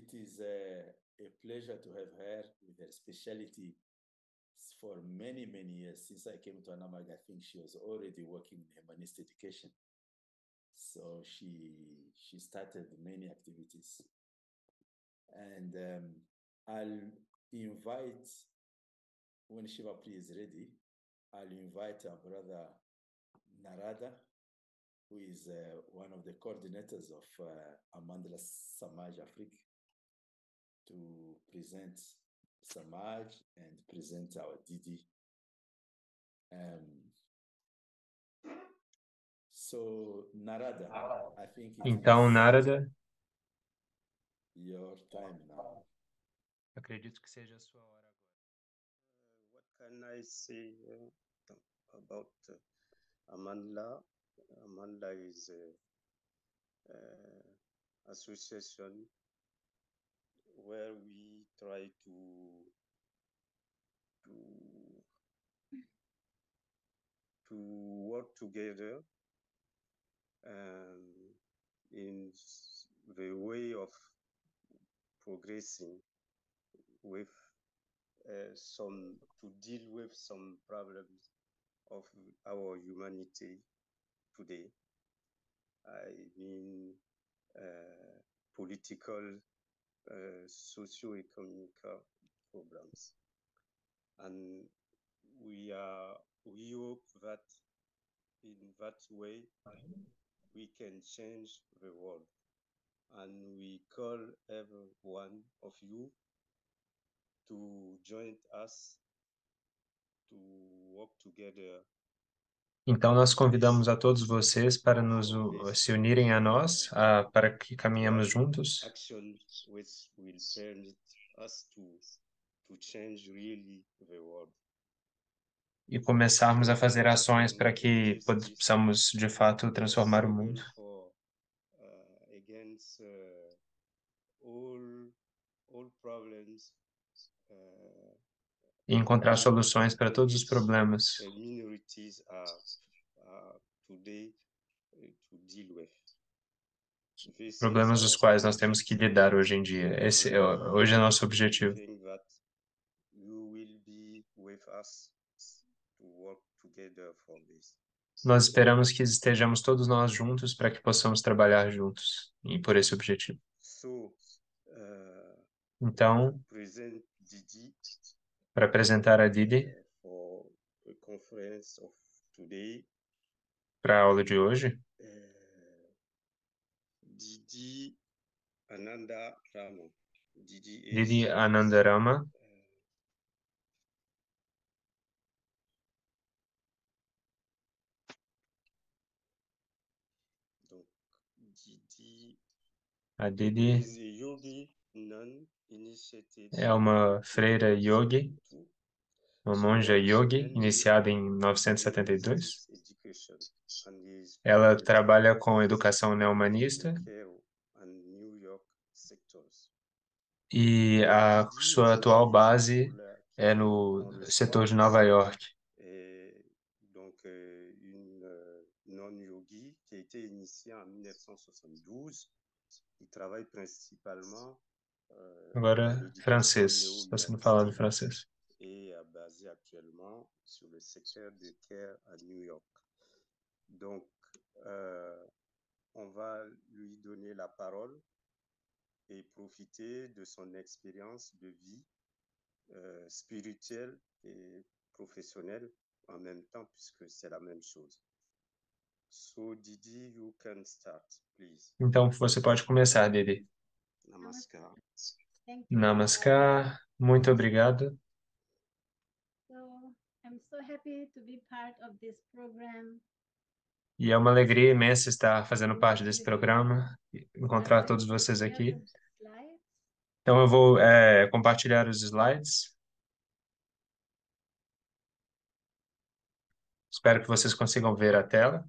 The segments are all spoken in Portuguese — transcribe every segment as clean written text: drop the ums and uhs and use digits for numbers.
It is a pleasure to have her with her specialty for many, many years. Since I came to Anamag, I think she was already working in humanist education. So she started many activities. And I'll invite, when Shiva Pri is ready, I'll invite our brother Narada, who is one of the coordinators of Amandla Samaj Afrique, to present Samaj and present our Didi. So Narada, I think it Então, is Narada, your time now. acredito que seja a sua hora agora. What can I say about Amandla? Amandla is a association where we try to work together in the way of progressing with to deal with some problems of our humanity today. I mean political, socio-economic problems. And we hope that in that way we can change the world. And we call every one of you to join us to work together. Então, nós convidamos a todos vocês para se unirem a nós, para que caminhemos juntos. Action which will permit us to change really the world. E começarmos a fazer ações para que possamos, de fato, transformar o mundo. Against all problems, E encontrar soluções para todos os problemas minorities are today to deal with. problemas dos quais nós temos que lidar hoje em dia. Esse hoje é nosso objetivo. Nós esperamos que estejamos todos nós juntos para que possamos trabalhar juntos e por esse objetivo. Então, para apresentar a Didi para a aula de hoje, Didi Anandarama. Didi Anandarama a Didi é uma freira yogi, uma monja yogi, iniciada em 1972. Ela trabalha com educação neohumanista e a sua atual base é no setor de Nova York. Donc, une non-yogi qui a été initiée en 1972. Il travaille principalement Agora, francês. Está sendo falado em francês. Et basé actuellement sur le secteur de care à New York. Donc, on va lui donner la parole et profiter de son expérience de vie spirituelle et professionnelle en même temps, puisque c'est la même chose. So, Didi, you can start, please. Então, você pode começar, Didi. Namaskar. Namaskar. Muito obrigado. So, I'm so happy to be part of this program. E é uma alegria imensa estar fazendo parte desse programa, encontrar todos vocês aqui. Então, eu vou compartilhar os slides. Espero que vocês consigam ver a tela.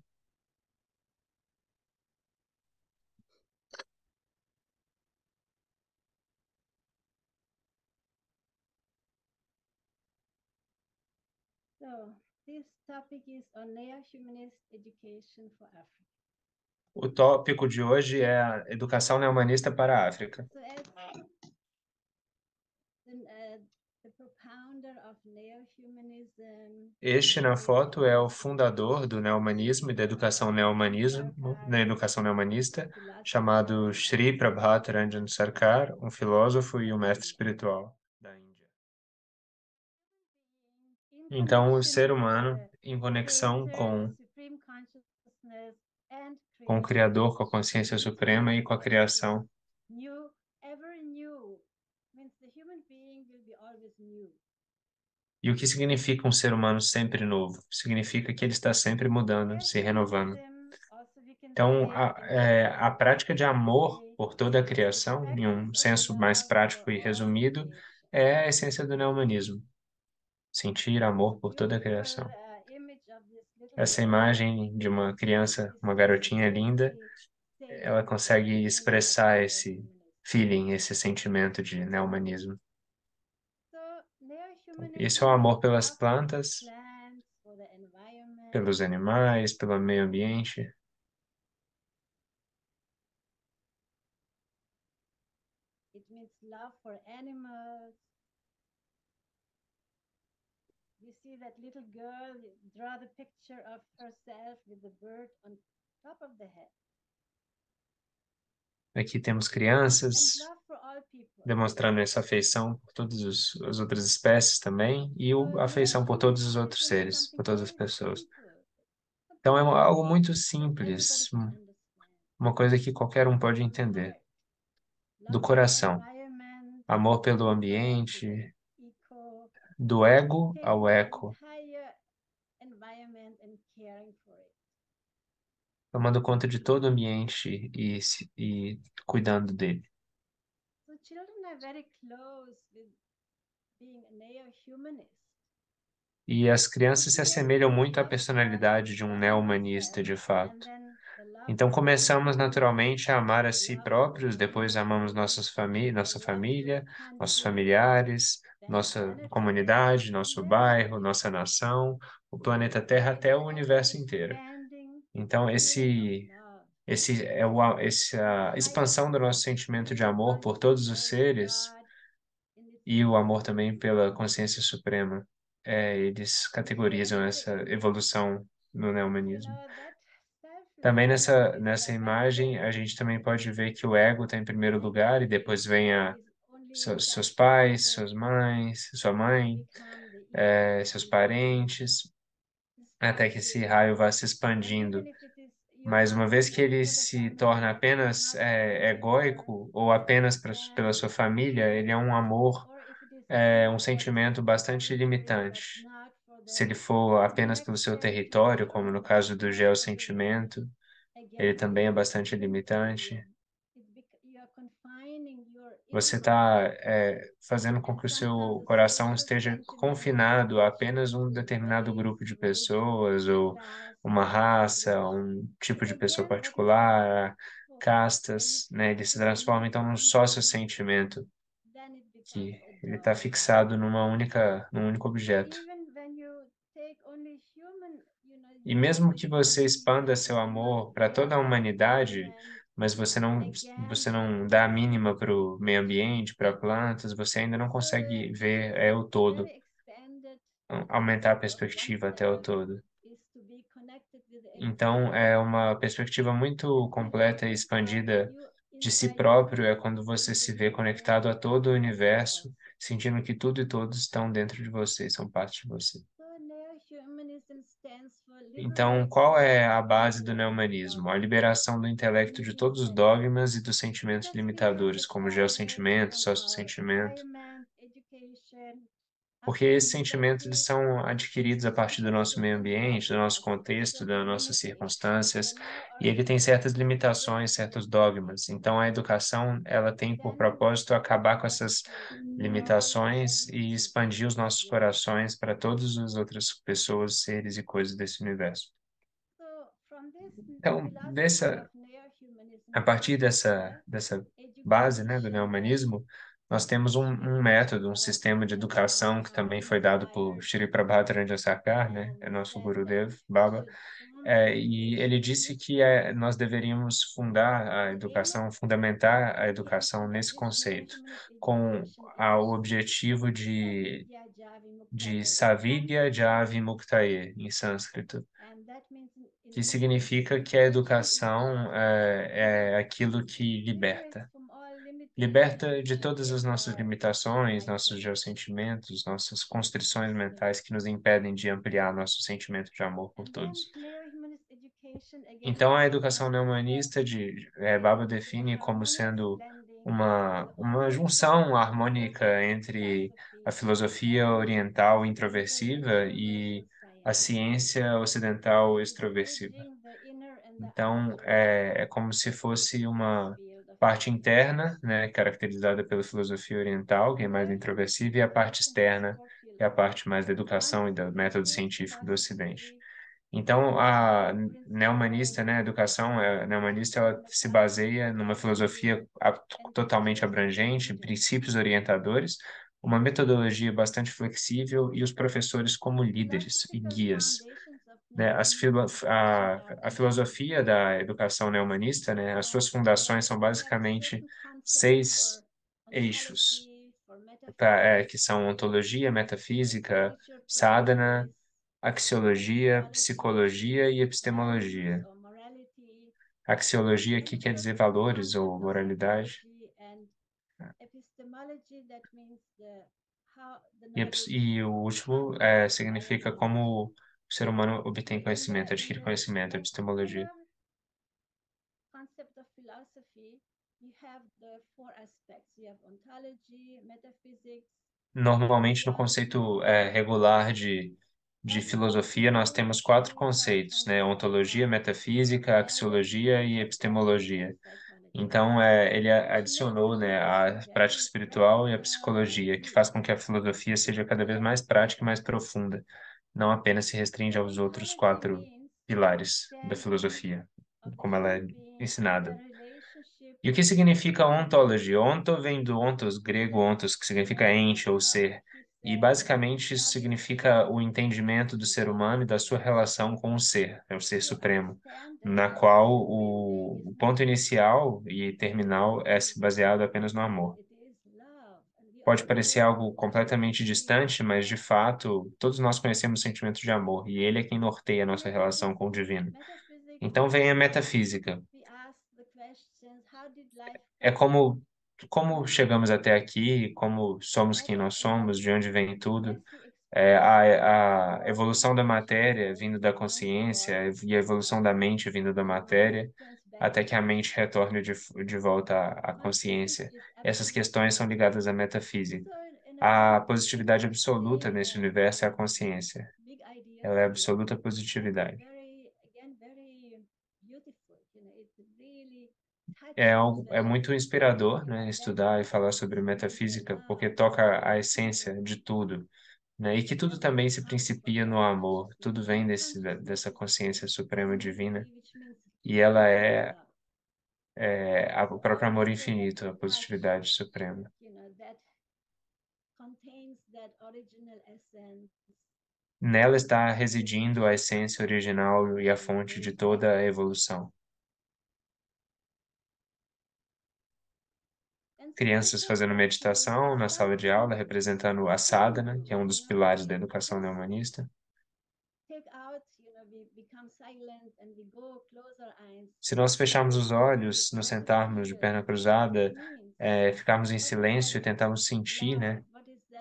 So, this topic is on neo-humanist education for Africa. O tópico de hoje é a educação neohumanista para a África. So, as propounder of neo-humanism. Este na foto é o fundador do neohumanismo e da educação neohumanista, chamado Sri Prabhat Ranjan Sarkar, um filósofo e um mestre espiritual da Índia. Então, o ser humano, em conexão com o Criador, com a consciência suprema e com a criação. E o que significa um ser humano sempre novo? Significa que ele está sempre mudando, se renovando. Então, a prática de amor por toda a criação, em um senso mais prático e resumido, é a essência do neohumanismo. Sentir amor por toda a criação. Essa imagem de uma criança, uma garotinha linda, ela consegue expressar esse feeling, esse sentimento de neohumanismo. Isso é o amor pelas plantas, pelos animais, pelo meio ambiente. It means love for animals. You see that little girl draw the picture of herself with the bird on top of the head. Aqui temos crianças And love for all people. demonstrando essa afeição por todas as outras espécies também e a afeição por todos os outros seres, por todas as pessoas. Então é algo muito simples, uma coisa que qualquer um pode entender. Do coração, amor pelo ambiente, do ego ao eco, tomando conta de todo o ambiente e cuidando dele. So children are very close with being a neo-humanist. E as crianças se assemelham muito à personalidade de um neo-humanista, de fato. Então começamos naturalmente a amar a si próprios, depois amamos nossa família, nossos familiares, nossa comunidade, nosso bairro, nossa nação, o planeta Terra até o universo inteiro. Então essa expansão do nosso sentimento de amor por todos os seres e o amor também pela consciência suprema, eles categorizam essa evolução no neohumanismo. Também nessa imagem, a gente também pode ver que o ego está em primeiro lugar e depois vem seus pais, suas mães, sua mãe, seus parentes, até que esse raio vá se expandindo. Mas uma vez que ele se torna apenas egóico ou apenas pela sua família, ele é um amor, um sentimento bastante limitante. Se ele for apenas pelo seu território, como no caso do geossentimento, ele também é bastante limitante. Você está fazendo com que o seu coração esteja confinado a apenas um determinado grupo de pessoas, ou uma raça, um tipo de pessoa particular, castas, né? Ele se transforma então num sócio sentimento, que ele está fixado num único objeto. E mesmo que você expanda seu amor para toda a humanidade, mas você não dá a mínima para o meio ambiente, para plantas, você ainda não consegue ver o todo, aumentar a perspectiva até o todo. Então, é uma perspectiva muito completa e expandida de si próprio, é quando você se vê conectado a todo o universo, sentindo que tudo e todos estão dentro de você, são parte de você. Então, qual é a base do neohumanismo? A liberação do intelecto de todos os dogmas e dos sentimentos limitadores, como o geossentimento, sócio-sentimento. Porque esses sentimentos eles são adquiridos a partir do nosso meio ambiente, do nosso contexto, das nossas circunstâncias, e ele tem certas limitações, certos dogmas. Então, a educação, ela tem por propósito acabar com essas limitações e expandir os nossos corações para todas as outras pessoas, seres e coisas desse universo. Então, a partir dessa base, né, do neohumanismo, nós temos um método, um sistema de educação que também foi dado por Shri Prabhat Ranjan Sarkar, né, é nosso Gurudev, Baba, E ele disse que nós deveríamos fundamentar a educação nesse conceito, com o objetivo de Savidya Javi Muktaye, em sânscrito, que significa que a educação é aquilo que liberta. Liberta de todas as nossas limitações, nossos geossentimentos, nossas constrições mentais que nos impedem de ampliar nosso sentimento de amor por todos. Então, a educação neo-humanista Baba define como sendo uma junção harmônica entre a filosofia oriental introversiva e a ciência ocidental extroversiva. Então, é como se fosse uma parte interna, né, caracterizada pela filosofia oriental, que é mais introversiva, e a parte externa, que é a parte mais da educação e do método científico do Ocidente. Então, a neo-humanista, né, a educação neo-humanista, ela se baseia numa filosofia totalmente abrangente, princípios orientadores, uma metodologia bastante flexível e os professores como líderes e guias, né? A filosofia da educação neo-humanista, né, as suas fundações são basicamente 6 eixos, que são ontologia, metafísica, sadhana, axiologia, psicologia e epistemologia. Axiologia aqui quer dizer valores ou moralidade. E o último significa como o ser humano obtém conhecimento, adquire conhecimento, epistemologia. Concept of philosophy, you have the four aspects. You have ontology, metaphysics. Normalmente, no conceito regular de filosofia, nós temos 4 conceitos, né? Ontologia, metafísica, axiologia e epistemologia. Então, ele adicionou, né, a prática espiritual e a psicologia, que faz com que a filosofia seja cada vez mais prática e mais profunda, não apenas se restringe aos outros 4 pilares da filosofia, como ela é ensinada. E o que significa ontology? Onto vem do ontos, grego ontos, que significa ente ou ser. E basicamente isso significa o entendimento do ser humano e da sua relação com o ser supremo, na qual o ponto inicial e terminal é baseado apenas no amor. Pode parecer algo completamente distante, mas de fato, todos nós conhecemos o sentimento de amor, e ele é quem norteia a nossa relação com o divino. Então vem a metafísica. É como chegamos até aqui, como somos quem nós somos, de onde vem tudo. A evolução da matéria vindo da consciência e a evolução da mente vindo da matéria, até que a mente retorne de volta à consciência. Essas questões são ligadas à metafísica. A positividade absoluta nesse universo é a consciência. Ela é a absoluta positividade. É muito inspirador, né, estudar e falar sobre metafísica, porque toca a essência de tudo, né, e que tudo também se principia no amor, tudo vem dessa consciência suprema divina, e ela é o próprio amor infinito, a positividade suprema. Nela está residindo a essência original e a fonte de toda a evolução. Crianças fazendo meditação na sala de aula, representando a sadhana, que é um dos pilares da educação neo-humanista. Se nós fecharmos os olhos, nos sentarmos de perna cruzada, ficarmos em silêncio e tentarmos sentir, né,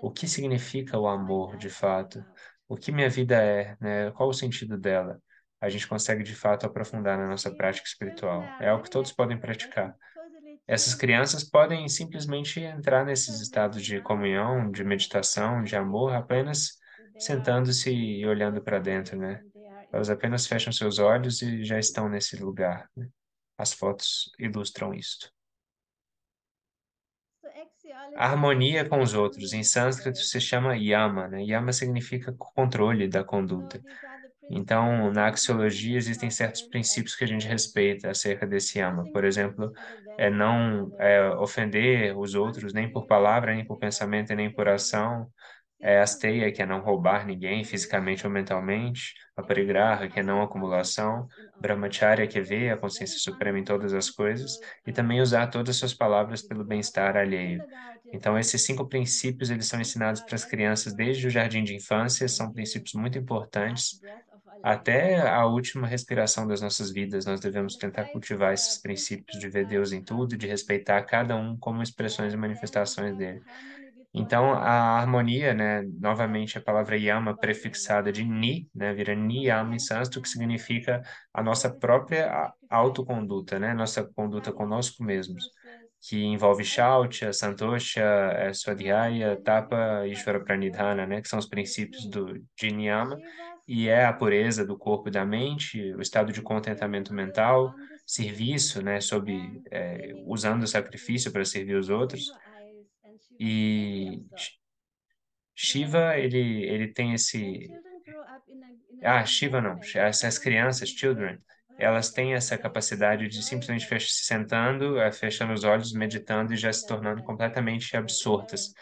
o que significa o amor de fato, o que minha vida é, né, qual o sentido dela, a gente consegue de fato aprofundar na nossa prática espiritual. É algo que todos podem praticar. Essas crianças podem simplesmente entrar nesses estados de comunhão, de meditação, de amor, apenas sentando-se e olhando para dentro, né? Elas apenas fecham seus olhos e já estão nesse lugar, né? As fotos ilustram isto. A harmonia com os outros, em sânscrito se chama yama, né? Yama significa controle da conduta. Então, na axiologia existem certos princípios que a gente respeita acerca desse yama. Por exemplo, não ofender os outros nem por palavra, nem por pensamento, e nem por ação. Asteya, que é não roubar ninguém fisicamente ou mentalmente, Aparigraha, que é não acumulação, Brahmacharya, que é ver a consciência suprema em todas as coisas, e também usar todas as suas palavras pelo bem-estar alheio. Então, esses 5 princípios, eles são ensinados para as crianças desde o jardim de infância, são princípios muito importantes. Até a última respiração das nossas vidas, nós devemos tentar cultivar esses princípios de ver Deus em tudo, de respeitar cada um como expressões e manifestações dele. Então, a harmonia, né, novamente a palavra yama prefixada de ni, né, vira niyama em sânscrito, que significa a nossa própria autoconduta, né, nossa conduta conosco mesmos, que envolve Shaucha, Santosha, Swadhyaya, Tapa e Ishvara Pranidhana, né, que são os princípios de niyama, e é a pureza do corpo e da mente, o estado de contentamento mental, serviço, né, usando o sacrifício para servir os outros. E Shiva, ele tem esse. Shiva não. Essas crianças, children, elas têm essa capacidade de simplesmente se sentando, fechando os olhos, meditando e já se tornando completamente absortas.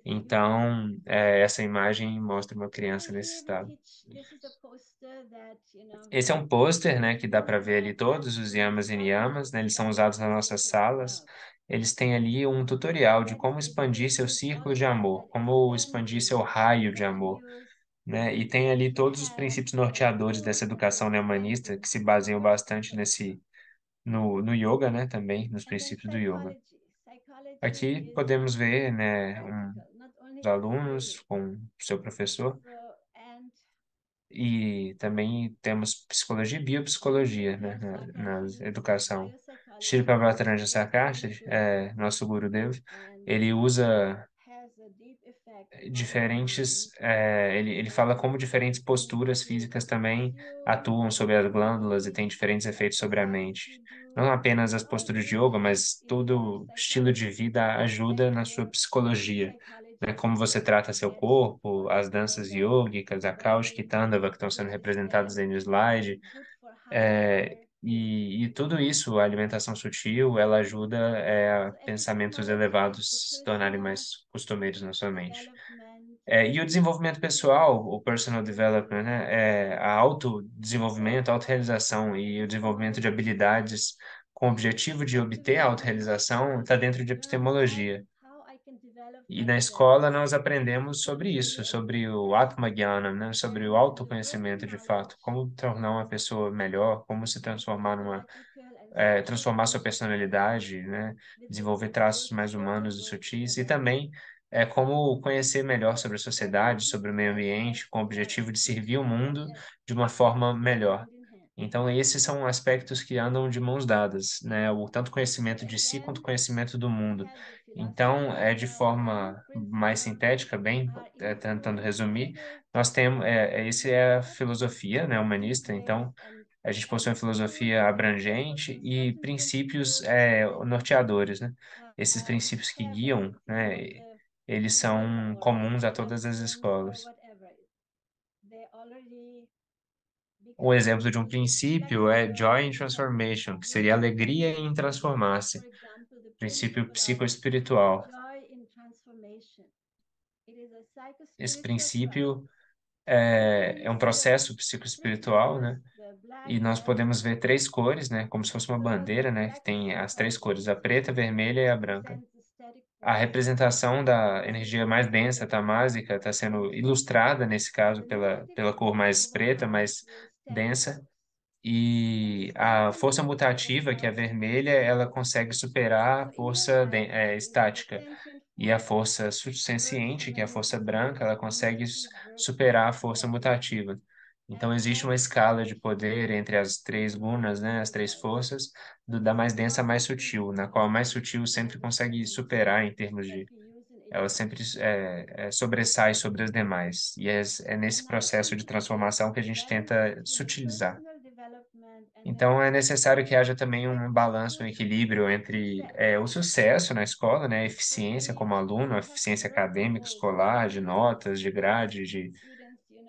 Então, essa imagem mostra uma criança nesse estado. Esse é um pôster, né, que dá para ver ali todos os yamas e niyamas, né, eles são usados nas nossas salas. Eles têm ali um tutorial de como expandir seu círculo de amor, como expandir seu raio de amor, né? E tem ali todos os princípios norteadores dessa educação neomanista que se baseiam bastante no yoga, né, também, nos princípios do yoga. Aqui podemos ver, né, os alunos com o seu professor. E também temos psicologia e biopsicologia, né, na educação. Shri Prabhataranja Sarkar, nosso Gurudev, ele usa ele fala como diferentes posturas físicas também atuam sobre as glândulas e têm diferentes efeitos sobre a mente. Não apenas as posturas de yoga, mas todo estilo de vida ajuda na sua psicologia, né? Como você trata seu corpo, as danças yogicas, a Kaushik e Tandava que estão sendo representadas aí no slide, e tudo isso, a alimentação sutil, ela ajuda a pensamentos elevados se tornarem mais costumeiros na sua mente. E o desenvolvimento pessoal, o personal development, né, a autodesenvolvimento, a autorrealização e o desenvolvimento de habilidades com o objetivo de obter a autorrealização está dentro de epistemologia. E na escola nós aprendemos sobre isso, sobre o Atmajnana, né? Sobre o autoconhecimento de fato, como tornar uma pessoa melhor, como se transformar transformar sua personalidade, né? Desenvolver traços mais humanos e sutis, e também como conhecer melhor sobre a sociedade, sobre o meio ambiente, com o objetivo de servir o mundo de uma forma melhor. Então, esses são aspectos que andam de mãos dadas, né? O tanto conhecimento de si quanto conhecimento do mundo. Então, de forma mais sintética, bem, tentando resumir, nós temos, esse é a filosofia, né, humanista. Então, a gente possui uma filosofia abrangente e princípios norteadores, né? Esses princípios que guiam, né, eles são comuns a todas as escolas. Um exemplo de um princípio é Joy in Transformation, que seria alegria em transformar-se, princípio psicoespiritual. Esse princípio é um processo psicoespiritual, né? E nós podemos ver 3 cores, né? Como se fosse uma bandeira, né? Que tem as 3 cores, a preta, a vermelha e a branca. A representação da energia mais densa, tamásica, está sendo ilustrada, nesse caso, pela cor mais preta, mais densa. E a força mutativa, que é a vermelha, ela consegue superar a força estática. E a força senciente, que é a força branca, ela consegue superar a força mutativa. Então, existe uma escala de poder entre as 3 gunas, né, as 3 forças, da mais densa à mais sutil, na qual a mais sutil sempre consegue superar em termos de. Ela sempre sobressai sobre as demais. E é nesse processo de transformação que a gente tenta sutilizar. Então, é necessário que haja também um balanço, um equilíbrio entre o sucesso na escola, né, a eficiência como aluno, a eficiência acadêmica, escolar, de notas, de grade,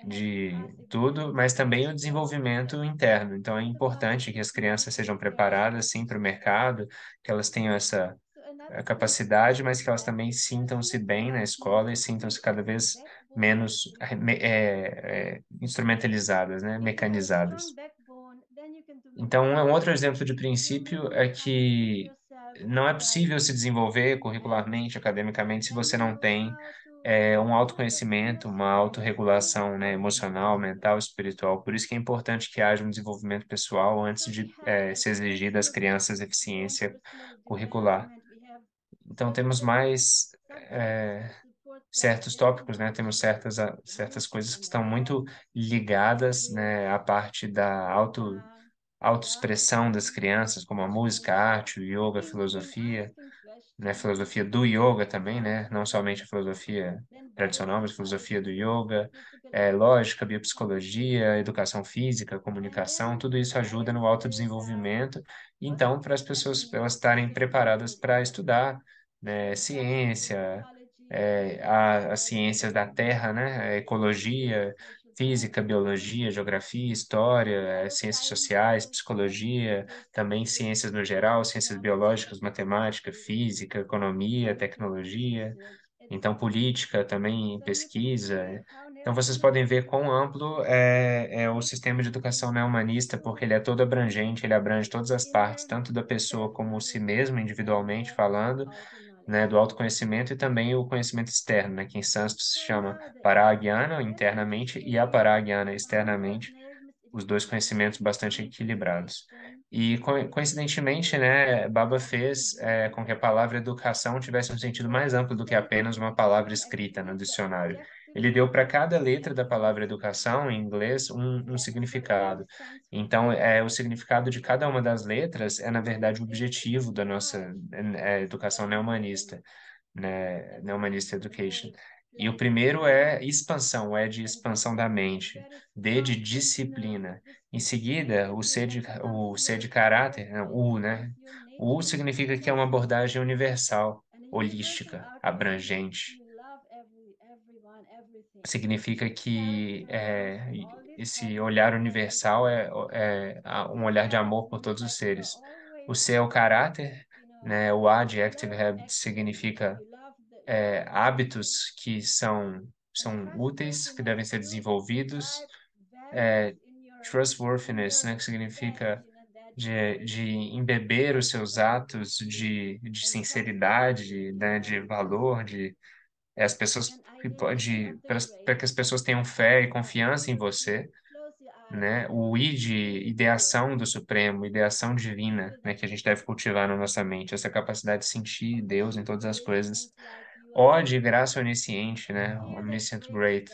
de tudo, mas também o desenvolvimento interno. Então, é importante que as crianças sejam preparadas, sim, para o mercado, que elas tenham a capacidade, mas que elas também sintam-se bem na escola e sintam-se cada vez menos instrumentalizadas, né, mecanizadas. Então, um outro exemplo de princípio é que não é possível se desenvolver curricularmente, academicamente, se você não tem um autoconhecimento, uma autorregulação, né, emocional, mental, espiritual. Por isso que é importante que haja um desenvolvimento pessoal antes de se exigir das crianças eficiência curricular. Então, temos mais certos tópicos, né? Temos certas coisas que estão muito ligadas, né, à parte da autoexpressão das crianças, como a música, a arte, o yoga, a filosofia, né? Filosofia do yoga também, né? Não somente a filosofia tradicional, mas a filosofia do yoga, lógica, biopsicologia, educação física, comunicação, tudo isso ajuda no autodesenvolvimento. Então, para as pessoas elas estarem preparadas para estudar, né? Ciência, as ciências da Terra, né? A ecologia, física, biologia, geografia, história, ciências sociais, psicologia, também ciências no geral, ciências biológicas, matemática, física, economia, tecnologia, então política também, pesquisa. Então vocês podem ver quão amplo é o sistema de educação neohumanista, porque ele é todo abrangente, ele abrange todas as partes, tanto da pessoa como si mesmo, individualmente falando, né, do autoconhecimento e também o conhecimento externo, né, que em sânscrito se chama paragyana internamente e aparagyana externamente, os dois conhecimentos bastante equilibrados. E coincidentemente, né, Baba fez com que a palavra educação tivesse um sentido mais amplo do que apenas uma palavra escrita no dicionário. Ele deu para cada letra da palavra educação, em inglês, um significado. Então, o significado de cada uma das letras é, na verdade, o objetivo da nossa educação neohumanista, né, Neohumanist Education. E o primeiro é expansão, é de expansão da mente, D de disciplina. Em seguida, o C de caráter, né, U, né? O U significa que é uma abordagem universal, holística, abrangente. Significa que esse olhar universal é um olhar de amor por todos os seres. O C é o caráter, né? O A de Active Habits significa hábitos que são úteis, que devem ser desenvolvidos. Trustworthiness, né? Que significa de embeber os seus atos de sinceridade, né? De valor, as pessoas para que as pessoas tenham fé e confiança em você, né? O I de ideação do Supremo, ideação divina, né? Que a gente deve cultivar na nossa mente, essa capacidade de sentir Deus em todas as coisas. O de graça onisciente, né? Omniscient Great.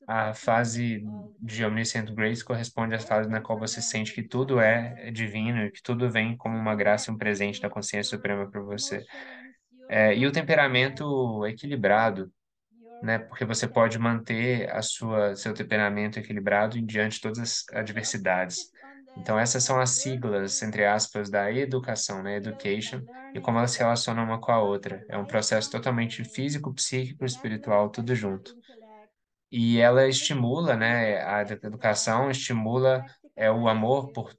A fase de Omniscient Grace corresponde à fase na qual você sente que tudo é divino e que tudo vem como uma graça e um presente da consciência suprema para você. E o temperamento equilibrado, né? Porque você pode manter seu temperamento equilibrado diante de todas as adversidades. Então, essas são as siglas, entre aspas, da educação, né? Education, e como elas se relacionam uma com a outra. É um processo totalmente físico, psíquico, espiritual, tudo junto. E ela estimula, né? A educação estimula o amor por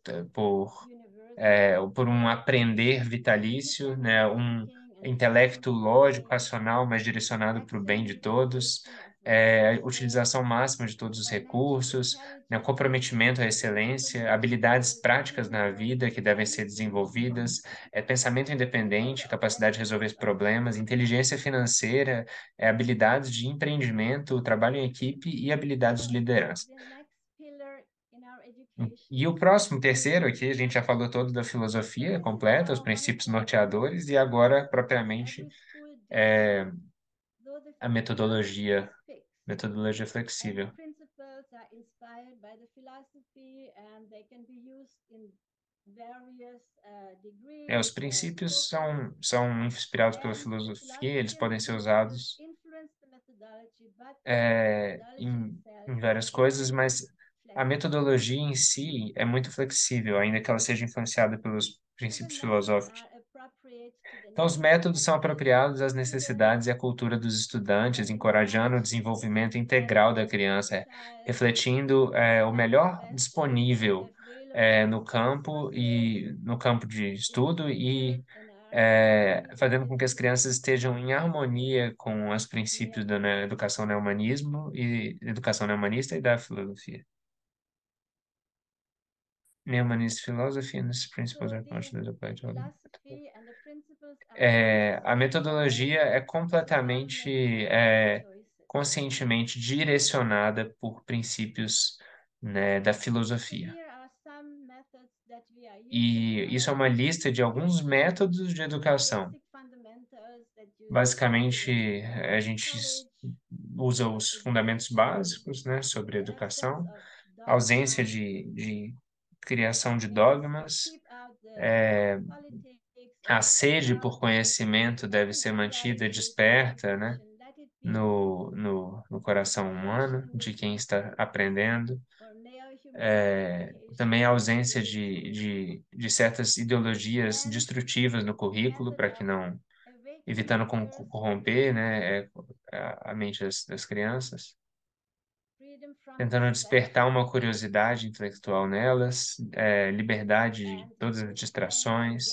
um aprender vitalício, né? Um intelecto lógico, racional, mas direcionado para o bem de todos, a utilização máxima de todos os recursos, né? Comprometimento à excelência, habilidades práticas na vida que devem ser desenvolvidas, pensamento independente, capacidade de resolver problemas, inteligência financeira, habilidades de empreendimento, trabalho em equipe e habilidades de liderança. E o próximo, terceiro aqui, a gente já falou todo da filosofia completa, os princípios norteadores, e agora, propriamente, a metodologia flexível. Os princípios são inspirados pela filosofia, eles podem ser usados em várias coisas, mas a metodologia em si é muito flexível, ainda que ela seja influenciada pelos princípios filosóficos. Então, os métodos são apropriados às necessidades e à cultura dos estudantes, encorajando o desenvolvimento integral da criança, refletindo o melhor disponível no campo de estudo e fazendo com que as crianças estejam em harmonia com os princípios da educação educação neohumanista e da filosofia. Neohumanist philosophy and its principles are consciously applied to all. Philosophy and the principles are A metodologia é completamente, conscientemente direcionada por princípios, né, da filosofia. Here are some methods that we are using E isso é uma lista de alguns métodos de educação. basic fundamentals that you Basicamente, a gente usa os fundamentos básicos, né, sobre educação, of ausência dogma, de criação de dogmas, keep out the politics, a sede por conhecimento deve ser mantida desperta, né, let it be no coração humano de quem está aprendendo. for neo-humanist Também a ausência de certas ideologias destrutivas no currículo, para que não, evitando corromper, né, a mente das crianças, freedom from tentando despertar uma curiosidade intelectual nelas, liberdade de todas as distrações.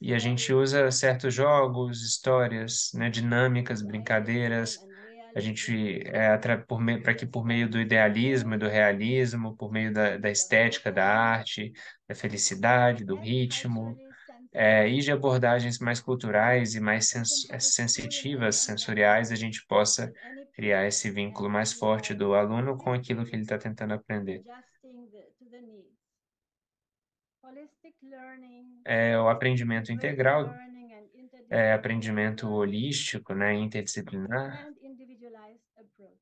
E a gente usa certos jogos, histórias, né, dinâmicas, brincadeiras. A gente para que por meio do idealismo e do realismo, por meio da estética, da arte, da felicidade, do ritmo, e de abordagens mais culturais e mais sensitivas, sensoriais, a gente possa criar esse vínculo mais forte do aluno com aquilo que ele está tentando aprender. adjusting to the needs. Holistic learning, O aprendimento integral, learning and interdisciplinary aprendimento holístico, né, interdisciplinar, and individualized approaches.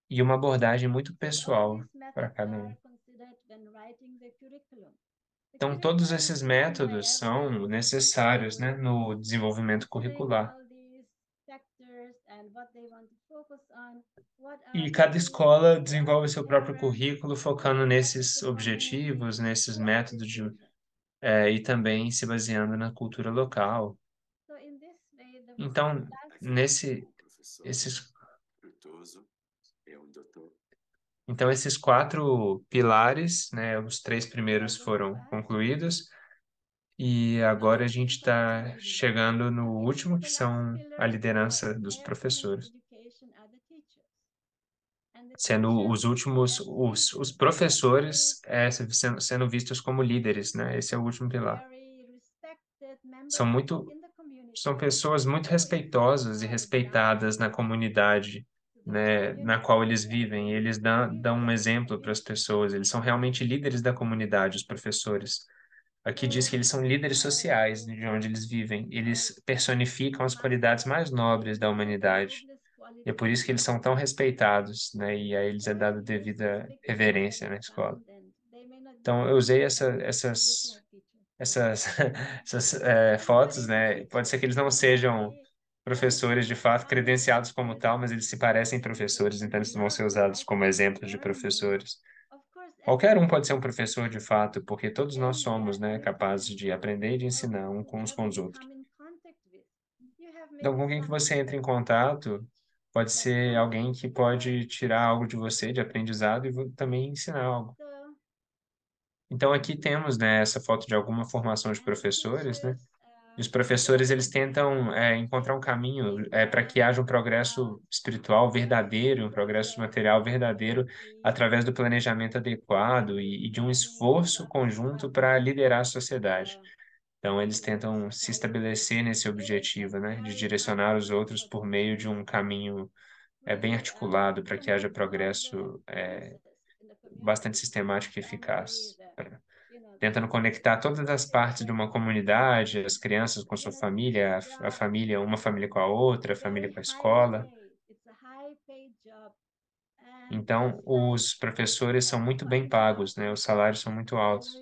e uma abordagem muito pessoal These para methods cada are um. considered when writing the curriculum. The Então, todos curriculum esses is written by métodos são every necessários, né, school, no desenvolvimento considering curricular. all these factors and what they want to focus on, what are E the cada needs, escola who are desenvolve the seu próprio parents, currículo, focando what is nesses the objetivos, community, nesses who are the métodos children. e também se baseando na cultura local. So in this way, the Então, Aqui temos um professor esses, Frutuoso, doutor. então, esses 4 pilares, né, os 3 primeiros go foram fast. concluídos, e agora a gente está chegando no último, que The last são pillar a for liderança dos care professores, education are the teachers. And the sendo os teachers últimos, as os leaders professores sendo vistos como líderes, né? Esse é o último pilar. very respected members São muito, in the community. são pessoas muito respeitosas e respeitadas na comunidade, né, na qual eles vivem. E eles dão um exemplo para as pessoas. Eles são realmente líderes da comunidade, os professores. Aqui diz que eles são líderes sociais de onde eles vivem. Eles personificam as qualidades mais nobres da humanidade. E é por isso que eles são tão respeitados, né? E a eles é dado devida reverência na escola. Então, eu usei essas, essas fotos, né? Pode ser que eles não sejam professores de fato credenciados como tal, mas eles se parecem professores, então eles vão ser usados como exemplos de professores. Qualquer um pode ser um professor de fato, porque todos nós somos, né, capazes de aprender e de ensinar uns com os outros. Então, com quem que você entra em contato, pode ser alguém que pode tirar algo de você, de aprendizado, e também ensinar algo. Então, aqui temos, né, essa foto de alguma formação de professores, né? E os professores, eles tentam encontrar um caminho para que haja um progresso espiritual verdadeiro, um progresso material verdadeiro, através do planejamento adequado e de um esforço conjunto para liderar a sociedade. Então, eles tentam se estabelecer nesse objetivo, né, de direcionar os outros por meio de um caminho bem articulado para que haja progresso bastante sistemático e eficaz, tentando conectar todas as partes de uma comunidade, as crianças com sua família, a família, uma família com a outra, a família com a escola. Então, os professores são muito bem pagos, né? Os salários são muito altos.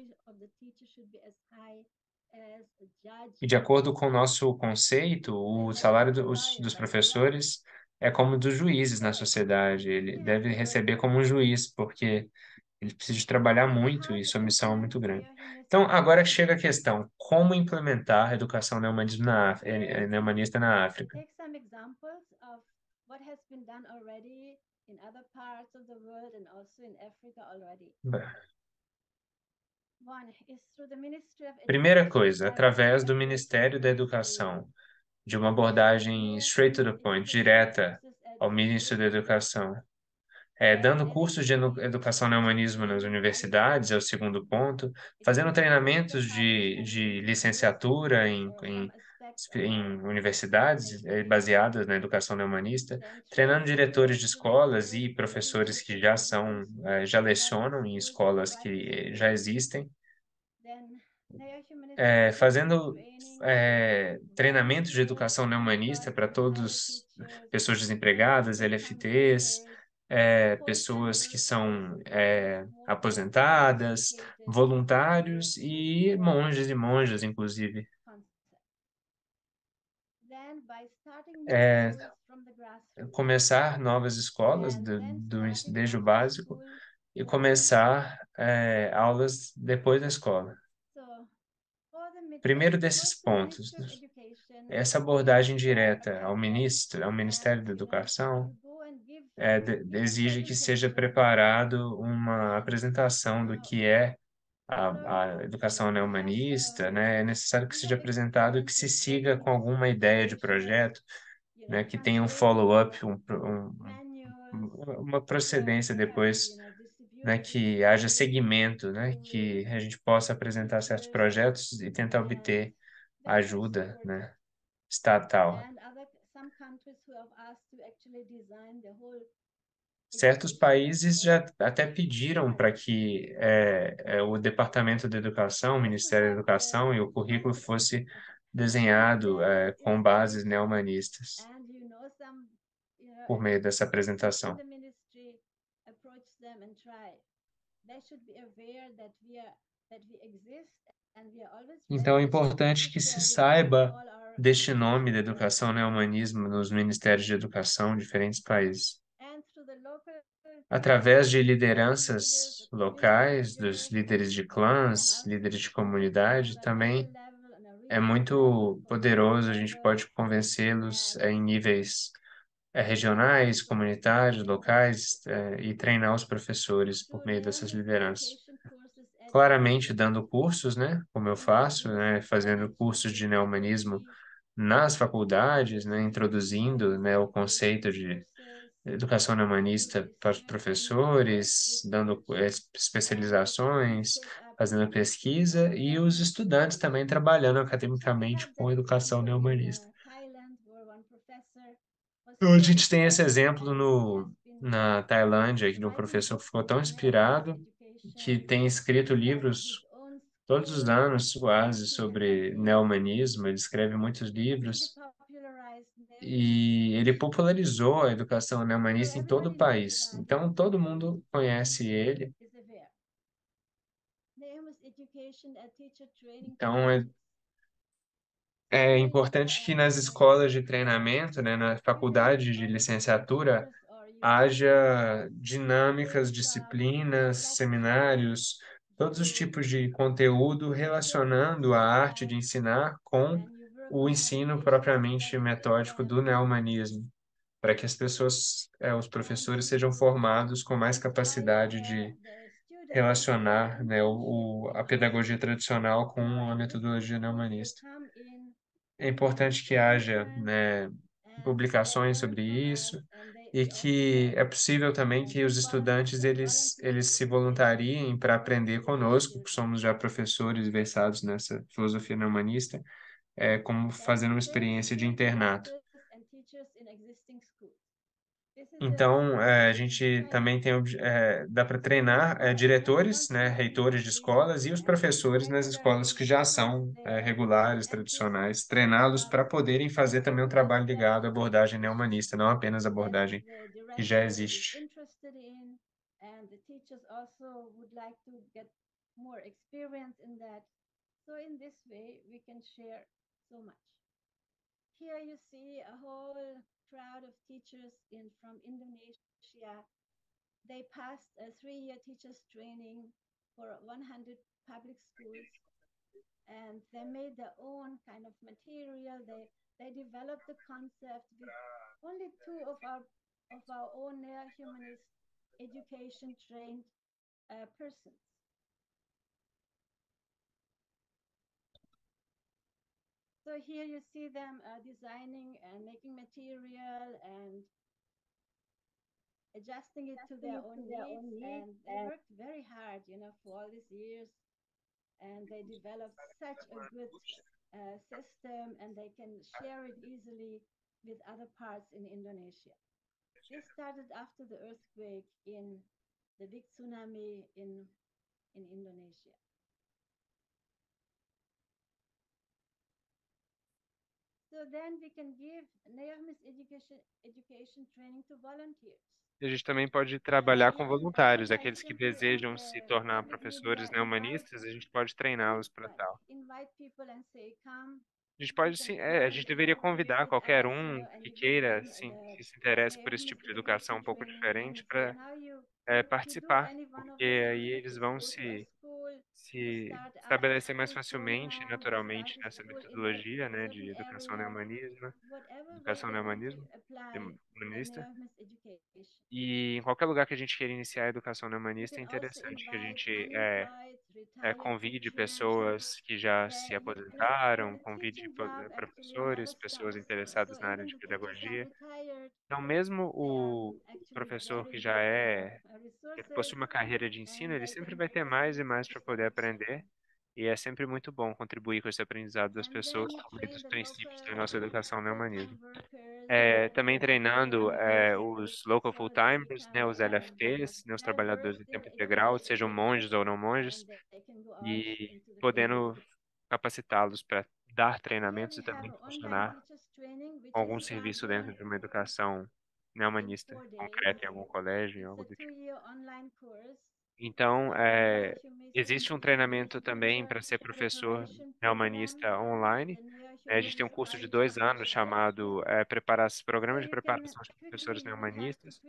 E de acordo com o nosso conceito, o salário dos professores é como dos juízes na sociedade. Ele deve receber como um juiz, porque ele precisa de trabalhar muito e sua missão é muito grande. Então, agora chega a questão: como implementar a educação neumanista na África? Take some examples of what has been done already in other parts of the world and also in Africa already. One is through the Ministry of Primeira Education coisa, having através do approach Ministério da to Educação, de uma abordagem more straight to the community point, education direta courses at ao ministro da universities, Educação. Dando cursos de educação no humanismo nas universidades, é o segundo ponto, fazendo treinamentos de licenciatura em universidades baseadas na educação neohumanista, treinando diretores de escolas e professores que já lecionam em escolas que já existem, fazendo treinamentos de educação neohumanista para todos, pessoas desempregadas, LFTs, pessoas que são aposentadas, voluntários e monges e monjas, inclusive. Começar novas escolas desde o básico e começar aulas depois da escola. Primeiro desses pontos, essa abordagem direta ao Ministério da Educação, exige que seja preparado uma apresentação do que é a educação neohumanista, né? É necessário que seja apresentado e que se siga com alguma ideia de projeto, né? Que tenha um follow-up, uma procedência depois, né? Que haja segmento, né? Que a gente possa apresentar certos projetos e tentar obter ajuda, né? Estatal. Certos países já até pediram para que o Departamento de Educação, o Ministério da Educação e o currículo fosse desenhado com bases neohumanistas por meio dessa apresentação. Então, é importante que se saiba deste nome de educação neohumanismo nos ministérios de educação de diferentes países. Através de lideranças locais, dos líderes de clãs, líderes de comunidade, também é muito poderoso, a gente pode convencê-los em níveis regionais, comunitários, locais, e treinar os professores por meio dessas lideranças. Claramente dando cursos, né, como eu faço, né, fazendo cursos de neohumanismo nas faculdades, né, introduzindo, né, o conceito de educação humanista para os professores, dando especializações, fazendo pesquisa e os estudantes também trabalhando academicamente com educação neohumanista. Então, a gente tem esse exemplo na Tailândia, que um professor que ficou tão inspirado que tem escrito livros todos os anos quase sobre neohumanismo, ele escreve muitos livros e ele popularizou a educação neohumanista em todo o país. Então, todo mundo conhece ele. Então, é importante que nas escolas de treinamento, né, na faculdade de licenciatura, haja dinâmicas, disciplinas, seminários, todos os tipos de conteúdo relacionando a arte de ensinar com o ensino propriamente metódico do neohumanismo, para que as pessoas, os professores sejam formados com mais capacidade de relacionar, né, a pedagogia tradicional com a metodologia neohumanista. É importante que haja, né, publicações sobre isso e que é possível também que os estudantes eles se voluntariem para aprender conosco, que somos já professores versados nessa filosofia neohumanista, como fazendo uma experiência de internato. Então, a gente também dá para treinar diretores, né, reitores de escolas e os professores nas escolas que já são regulares, tradicionais, treiná-los para poderem fazer também um trabalho ligado à abordagem neohumanista, não apenas a abordagem que já existe. Here you see a whole crowd of teachers from Indonesia. They passed a 3-year teachers training for 100 public schools, and they made their own kind of material. They developed the concept with only 2 of our own neo-humanist education trained persons. So here you see them designing and making material and adjusting it to their own needs. And they worked very hard, for all these years. And they developed such a good system, and they can share it easily with other parts in Indonesia. This started after the earthquake in the big tsunami in Indonesia. So then we can give Naomi's education training to volunteers. E a gente também pode trabalhar com voluntários, aqueles que desejam se tornar professores neohumanistas, a gente pode treiná-los para tal. Invite people and say, come. A gente pode sim, a gente deveria convidar qualquer um que queira, sim, que se interesse por esse tipo de educação um pouco diferente para participar, porque aí eles vão se estabelecer mais facilmente, naturalmente nessa metodologia, né, de educação neohumanismo, humanista. E em qualquer lugar que a gente queira iniciar a educação neohumanista, é interessante que a gente convide pessoas que já se aposentaram, convide professores, pessoas interessadas na área de pedagogia. Então, mesmo o professor que que possui uma carreira de ensino, ele sempre vai ter mais e mais para poder aprender. E é sempre muito bom contribuir com esse aprendizado das pessoas por meio dos princípios da nossa educação neohumanismo. Também treinando os local full-timers, né, os LFTs, né, os trabalhadores de tempo integral, sejam monges ou não monges, e podendo capacitá-los para dar treinamentos e também funcionar com algum serviço dentro de uma educação neohumanista concreta em algum colégio, algo do tipo. Então, existe um treinamento também para ser professor neohumanista online. A gente tem um curso de 2 anos chamado Programa de Preparação de Professores Neohumanistas.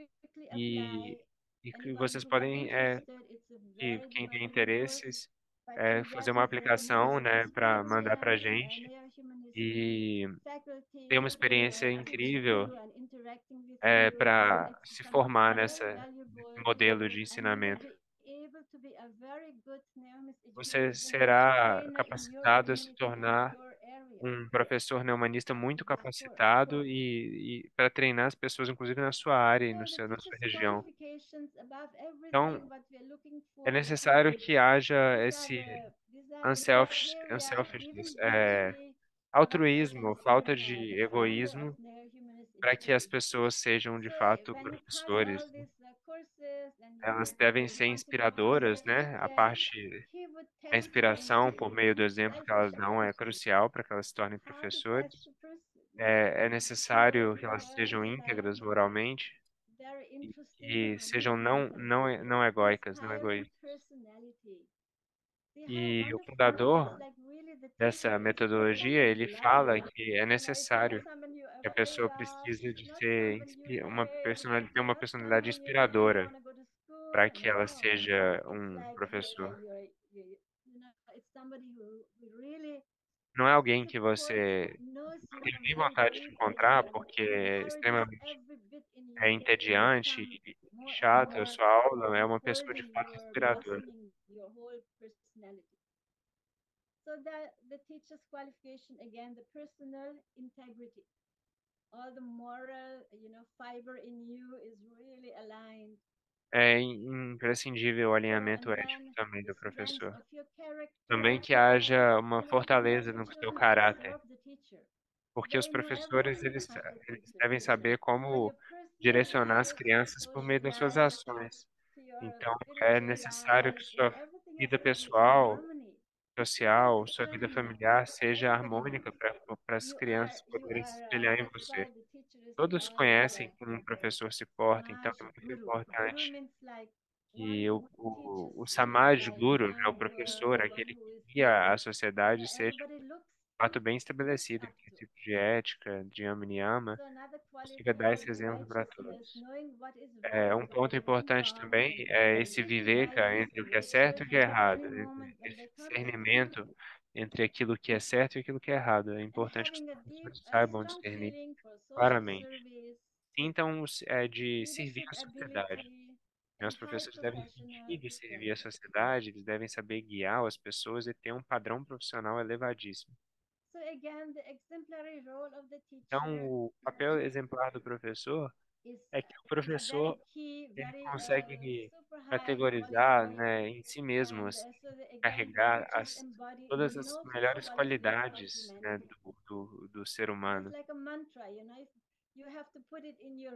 E que vocês podem, quem tem interesses, fazer uma aplicação, né, para mandar para a gente e ter uma experiência incrível para se formar nesse modelo de ensinamento. Você será capacitado a se tornar um professor neohumanista muito capacitado e para treinar as pessoas, inclusive na sua área e na sua região. Então, é necessário que haja esse unselfishness, altruísmo, falta de egoísmo, para que as pessoas sejam de fato professores. Elas devem ser inspiradoras, né? A parte da inspiração por meio do exemplo que elas dão é crucial para que elas se tornem professores. É necessário que elas sejam íntegras moralmente e sejam não egóicas, não egoístas. E o fundador dessa metodologia, ele fala que é necessário que a pessoa precisa de ter uma personalidade inspiradora para que ela seja um professor. Não é alguém que você não tem nem vontade de encontrar porque é extremamente entediante e chato a sua aula, é uma pessoa de fato inspiradora. So the teacher's qualification, again, the personal integrity. All the moral, fiber in you is really aligned. É imprescindível o alinhamento ético também do professor. Também que haja uma fortaleza no seu caráter. Porque os professores, eles devem saber como direcionar as crianças por meio das suas ações. Então, é necessário que sua vida pessoal, social, sua vida familiar seja harmônica para as crianças poderem se espelhar em você. Todos conhecem como um professor se porta, então é muito importante que o Samaj Guru, né, o professor, aquele que guia a sociedade, seja de fato bem estabelecido em princípios de ética, de Yama e Niyama, consiga dar esse exemplo para todos. Um ponto importante também é esse viveka entre o que é certo e o que é errado, esse discernimento entre aquilo que é certo e aquilo que é errado. É importante que os professores saibam discernir claramente. Sintam de servir à sociedade. Os professores devem sentir de servir à sociedade, eles devem saber guiar as pessoas e ter um padrão profissional elevadíssimo. So again, the exemplary role of the Então, teacher o papel exemplar do professor is é que o very professor key, ele very consegue super high categorizar, quality. né, em si mesmo, And assim, so again, the carregar teachers embody the todas as noblest melhores qualities of qualidades, né, humanity. do ser So it's humano. like a mantra, if you have to put it in your,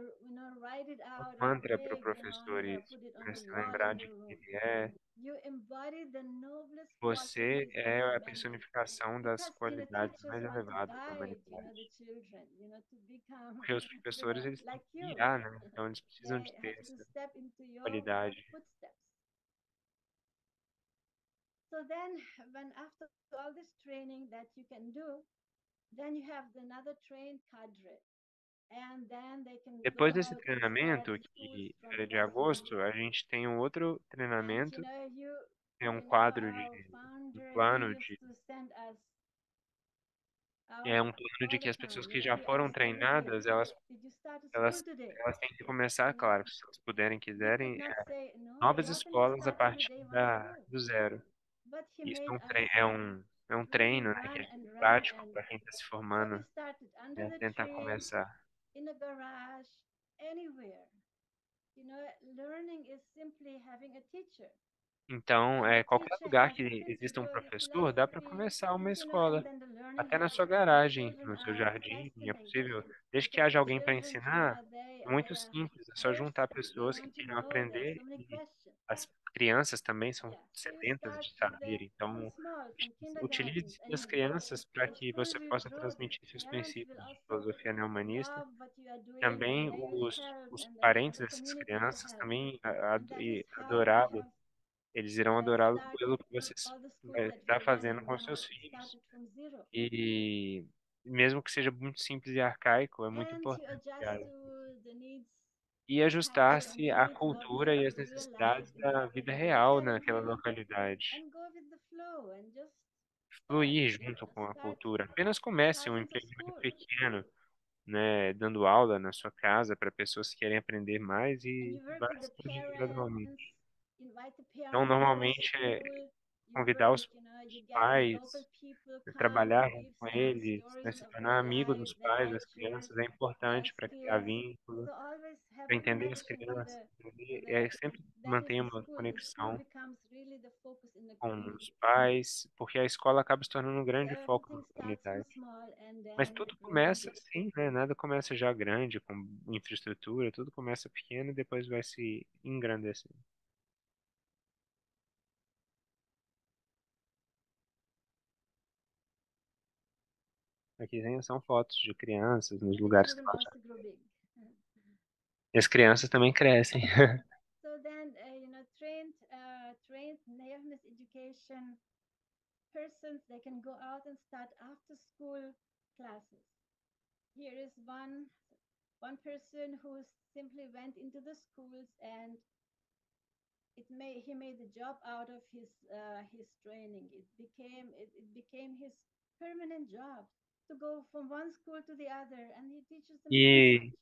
write it Um out in mantra para o big, professor here, isso, put it on para the se wall in lembrar de your room. quem ele é. You embody the noblest Você qualities of é a humanity. personificação das Because, qualidades teachers mais want to elevadas da guide, the humanidade. children, to become, Porque os professores, eles têm like que you. guiar, né? Então, eles precisam de They ter have to essa step into your qualidade. footsteps. So then, when after all this training that you can do, then you have another trained cadre. And then they can go Depois desse out and start treinamento, schools que from era de zero. agosto, a gente tem um outro And, treinamento, you, é um quadro de our um founder, plano he used to send us é out um plano de all que the as time. pessoas que já He foram asked every day, treinadas, did you start a school elas, today? elas têm que começar, claro, se elas puderem, We could quiserem, not say no. novas How can you escolas a start every partir day one school? do zero. But he Isso made us é um really treino, né, que run é and run, prático and para quem está se so formando, we started under né, the tentar tree, começar. in a garage, anywhere. Learning is simply having a teacher. Então, And the qualquer teacher lugar has que a exista um principle, a professor, dá para philosophy, começar uma and escola. then the learning Até na happens. sua The garagem, children no seu are jardim, é fascinated possível. Desde que because haja the alguém para children, ensinar, é muito they are simples. É só juntar thirsty. They pessoas que want to queiram know. There are aprender so many e questions. as crianças também são Yeah, so you sedentas start de from saber. from Então, small, from kindergarten, utilize and as crianças para the que school você will possa grow. The transmitir seus parents will princípios de also filosofia neohumanista. love what you are doing, and Também they will help, os and parentes the dessas community will crianças help. também And that is how we adorá-lo. have Eles irão adorá-lo started pelo que você all the schools vai that estar we fazendo com run seus filhos. started from zero. E mesmo que seja muito simples e arcaico, é muito And to importante, adjust cara. to the needs, E the culture and ajustar-se the à needs of cultura e às real life necessidades in da that vida particular real naquela locality, localidade. and go with the flow, and just start, Fluir junto com a start cultura. Apenas comece um thousands of empreendimento schools. pequeno, né, dando aula na sua casa para pessoas que querem aprender mais And e you work vai with the expandindo parents, gradualmente. invite the Então, parents into the normalmente, school. You convidar work, os you get the pais, local people come trabalhar and junto give com some eles, né, stories se of tornar their amigo life, dos their pais, das cultures, crianças, é their importante para criar skills. vínculo, So always have para a entender as connection with crianças, with the sempre that is mantenha the uma school. The school conexão becomes really the focus in the com os community. pais, porque a escola acaba se tornando um So grande foco everything da starts from comunidade. small and Mas then tudo grows começa big. assim, né? Nada começa já grande, com infraestrutura, tudo começa pequeno e depois vai se engrandecendo. Aqui são fotos de crianças nos The lugares que children nós já. also grow big. E as crianças também crescem. So then, trained nearness education persons, they can go out and start after school classes. Here is one person who simply went into the schools, and he made a job out of his training. It became his permanent job to go from one school to the other, and he teaches them so E much.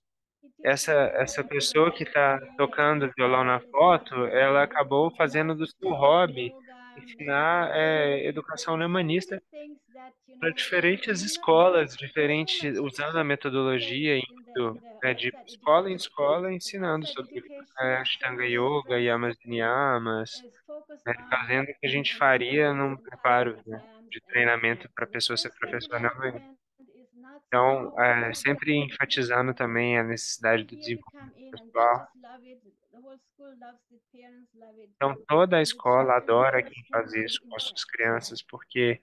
He teaches essa them pessoa que está embroidery and tocando violão na foto, ela designing, acabou fazendo do seu hobby yoga, ensinar meditation, educação so many humanista things that para we diferentes do not know escolas, so diferentes, much usando a metodologia place indo, in the né, de outside escola em education. escola, But ensinando outside sobre education is so Ashtanga much Yoga, stress, Yamas e Niyamas, is focused né, on fazendo o que a gente faria exams num and passing preparo, né, exams, de and treinamento para a the pessoa ser personal professora na manhã. development is not Então, so sempre enfatizando também a necessidade so do here we desenvolvimento come in, and pessoal. teachers love it, the whole school loves it, parents love it, Então, toda a and the escola children adora feel quem faz fully isso com as suas impressed. crianças, porque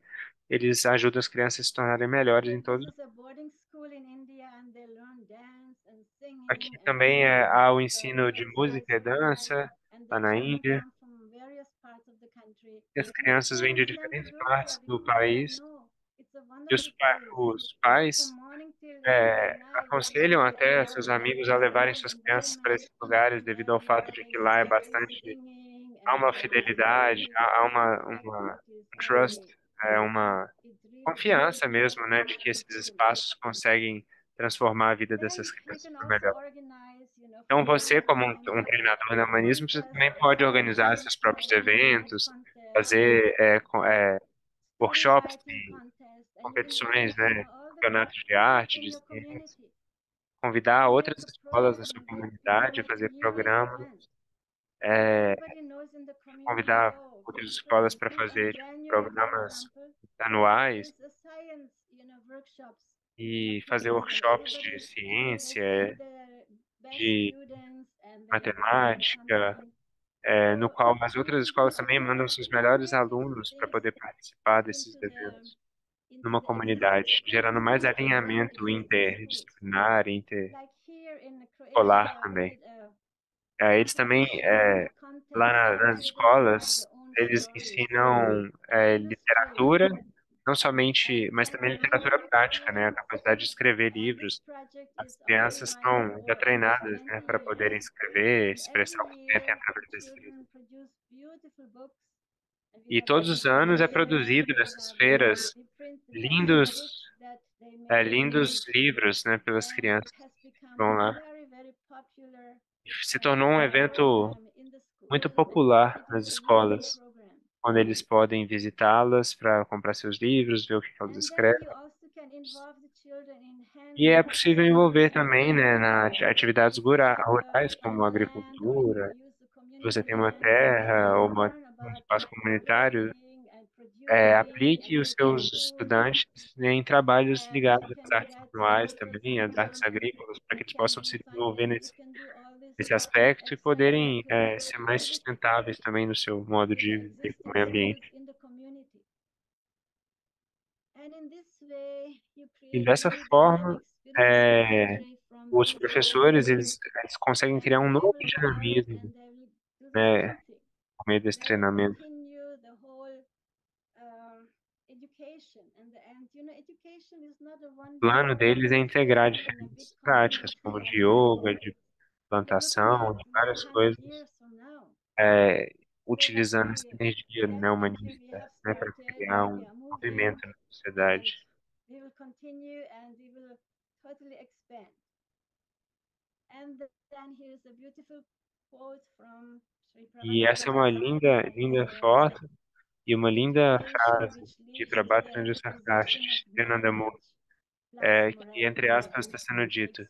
eles ajudam as crianças a se tornarem melhores em This todos. is a boarding school in India, and they learn dance and Aqui singing também and há o ensino de música e exercise, dança, and the lá na children Índia. come from various parts of the country, E as and the crianças vêm de parents learn the diferentes girls partes club. do They say, país. no, it's a E wonderful place. os From pais morning till night, aconselham até seus there amigos a is a lot levarem of suas crianças para enjoyment, esses lugares, devido ao and fato de que lá é there is bastante. singing, Há and uma there is fidelidade, há activities um every trust, day. uma It really confiança develops mesmo, né, de que esses fully. espaços conseguem transformar a vida Then dessas you crianças can para o also melhor. organize, Então, from time você, to como time, um treinador de humanismo, você just também pode organizar dance, seus próprios art eventos, contest, fazer story workshops writing de contest, competições, né, campeonatos de arte, de ciência, convidar outras escolas da sua comunidade a fazer programas, é, convidar outras escolas para fazer programas anuais e fazer workshops de ciência, de matemática, no qual as outras escolas também mandam seus melhores alunos para poder participar desses eventos numa comunidade, gerando mais alinhamento interdisciplinar, interescolar também. Eles também, lá nas escolas, eles ensinam literatura, não somente, mas também literatura prática, né? A capacidade de escrever livros. As crianças são já treinadas, né, para poderem escrever, expressar o que sentem através da escrita. E todos os anos é produzido nessas feiras lindos livros, né, pelas crianças que vão lá. Se tornou um evento muito popular nas escolas, onde eles podem visitá-las para comprar seus livros, ver o que elas escrevem. E é possível envolver também, né, atividades rurais, como agricultura. Se você tem uma terra ou um espaço comunitário, aplique os seus estudantes em trabalhos ligados às artes manuais também, às artes agrícolas, para que eles possam se desenvolver nesse aspecto e poderem ser mais sustentáveis também no seu modo de viver com o meio ambiente. E dessa forma, os professores eles conseguem criar um novo dinamismo, né, por meio desse treinamento. O plano deles é integrar diferentes práticas, como de yoga, de plantação, de várias coisas, utilizando essa energia, né, humanista, né, para criar um movimento na sociedade. E essa é uma linda foto e uma linda frase de Prabhat Sarkar, de Fernanda Moore, que, entre aspas, está sendo dito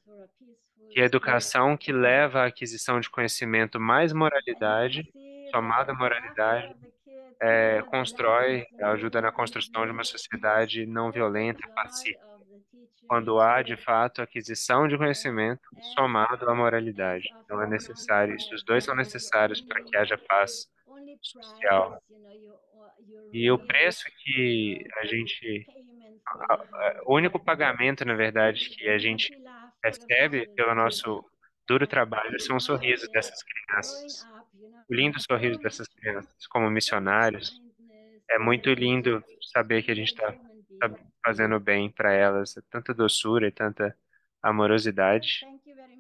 que a educação que leva à aquisição de conhecimento mais moralidade, somada moralidade, ajuda na construção de uma sociedade não violenta, pacífica, quando há, de fato, aquisição de conhecimento somado à moralidade. Então é necessário, os dois são necessários para que haja paz social. E o preço que o único pagamento, na verdade, que a gente recebe pelo nosso duro trabalho são os sorrisos dessas crianças. O lindo sorriso dessas crianças, como missionários. É muito lindo saber que a gente está fazendo bem para elas, tanta doçura e tanta amorosidade.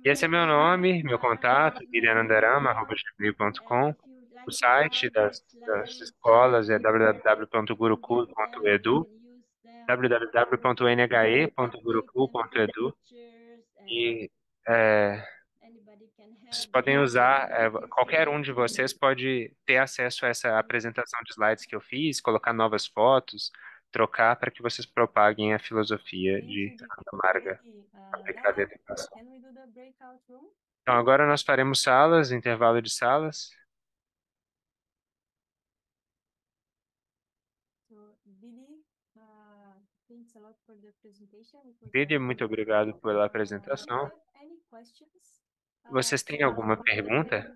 E esse é meu nome, meu contato, irianandarama@gmail.com. O site das escolas é www.gurukul.edu, www.nhe.gurukul.edu. E vocês podem usar, qualquer um de vocês pode ter acesso a essa apresentação de slides que eu fiz, colocar novas fotos, trocar para que vocês propaguem a filosofia de Santa Marga aplicada à educação. Então, agora nós faremos salas, intervalo de salas. Didi, muito obrigado pela apresentação. Vocês têm alguma pergunta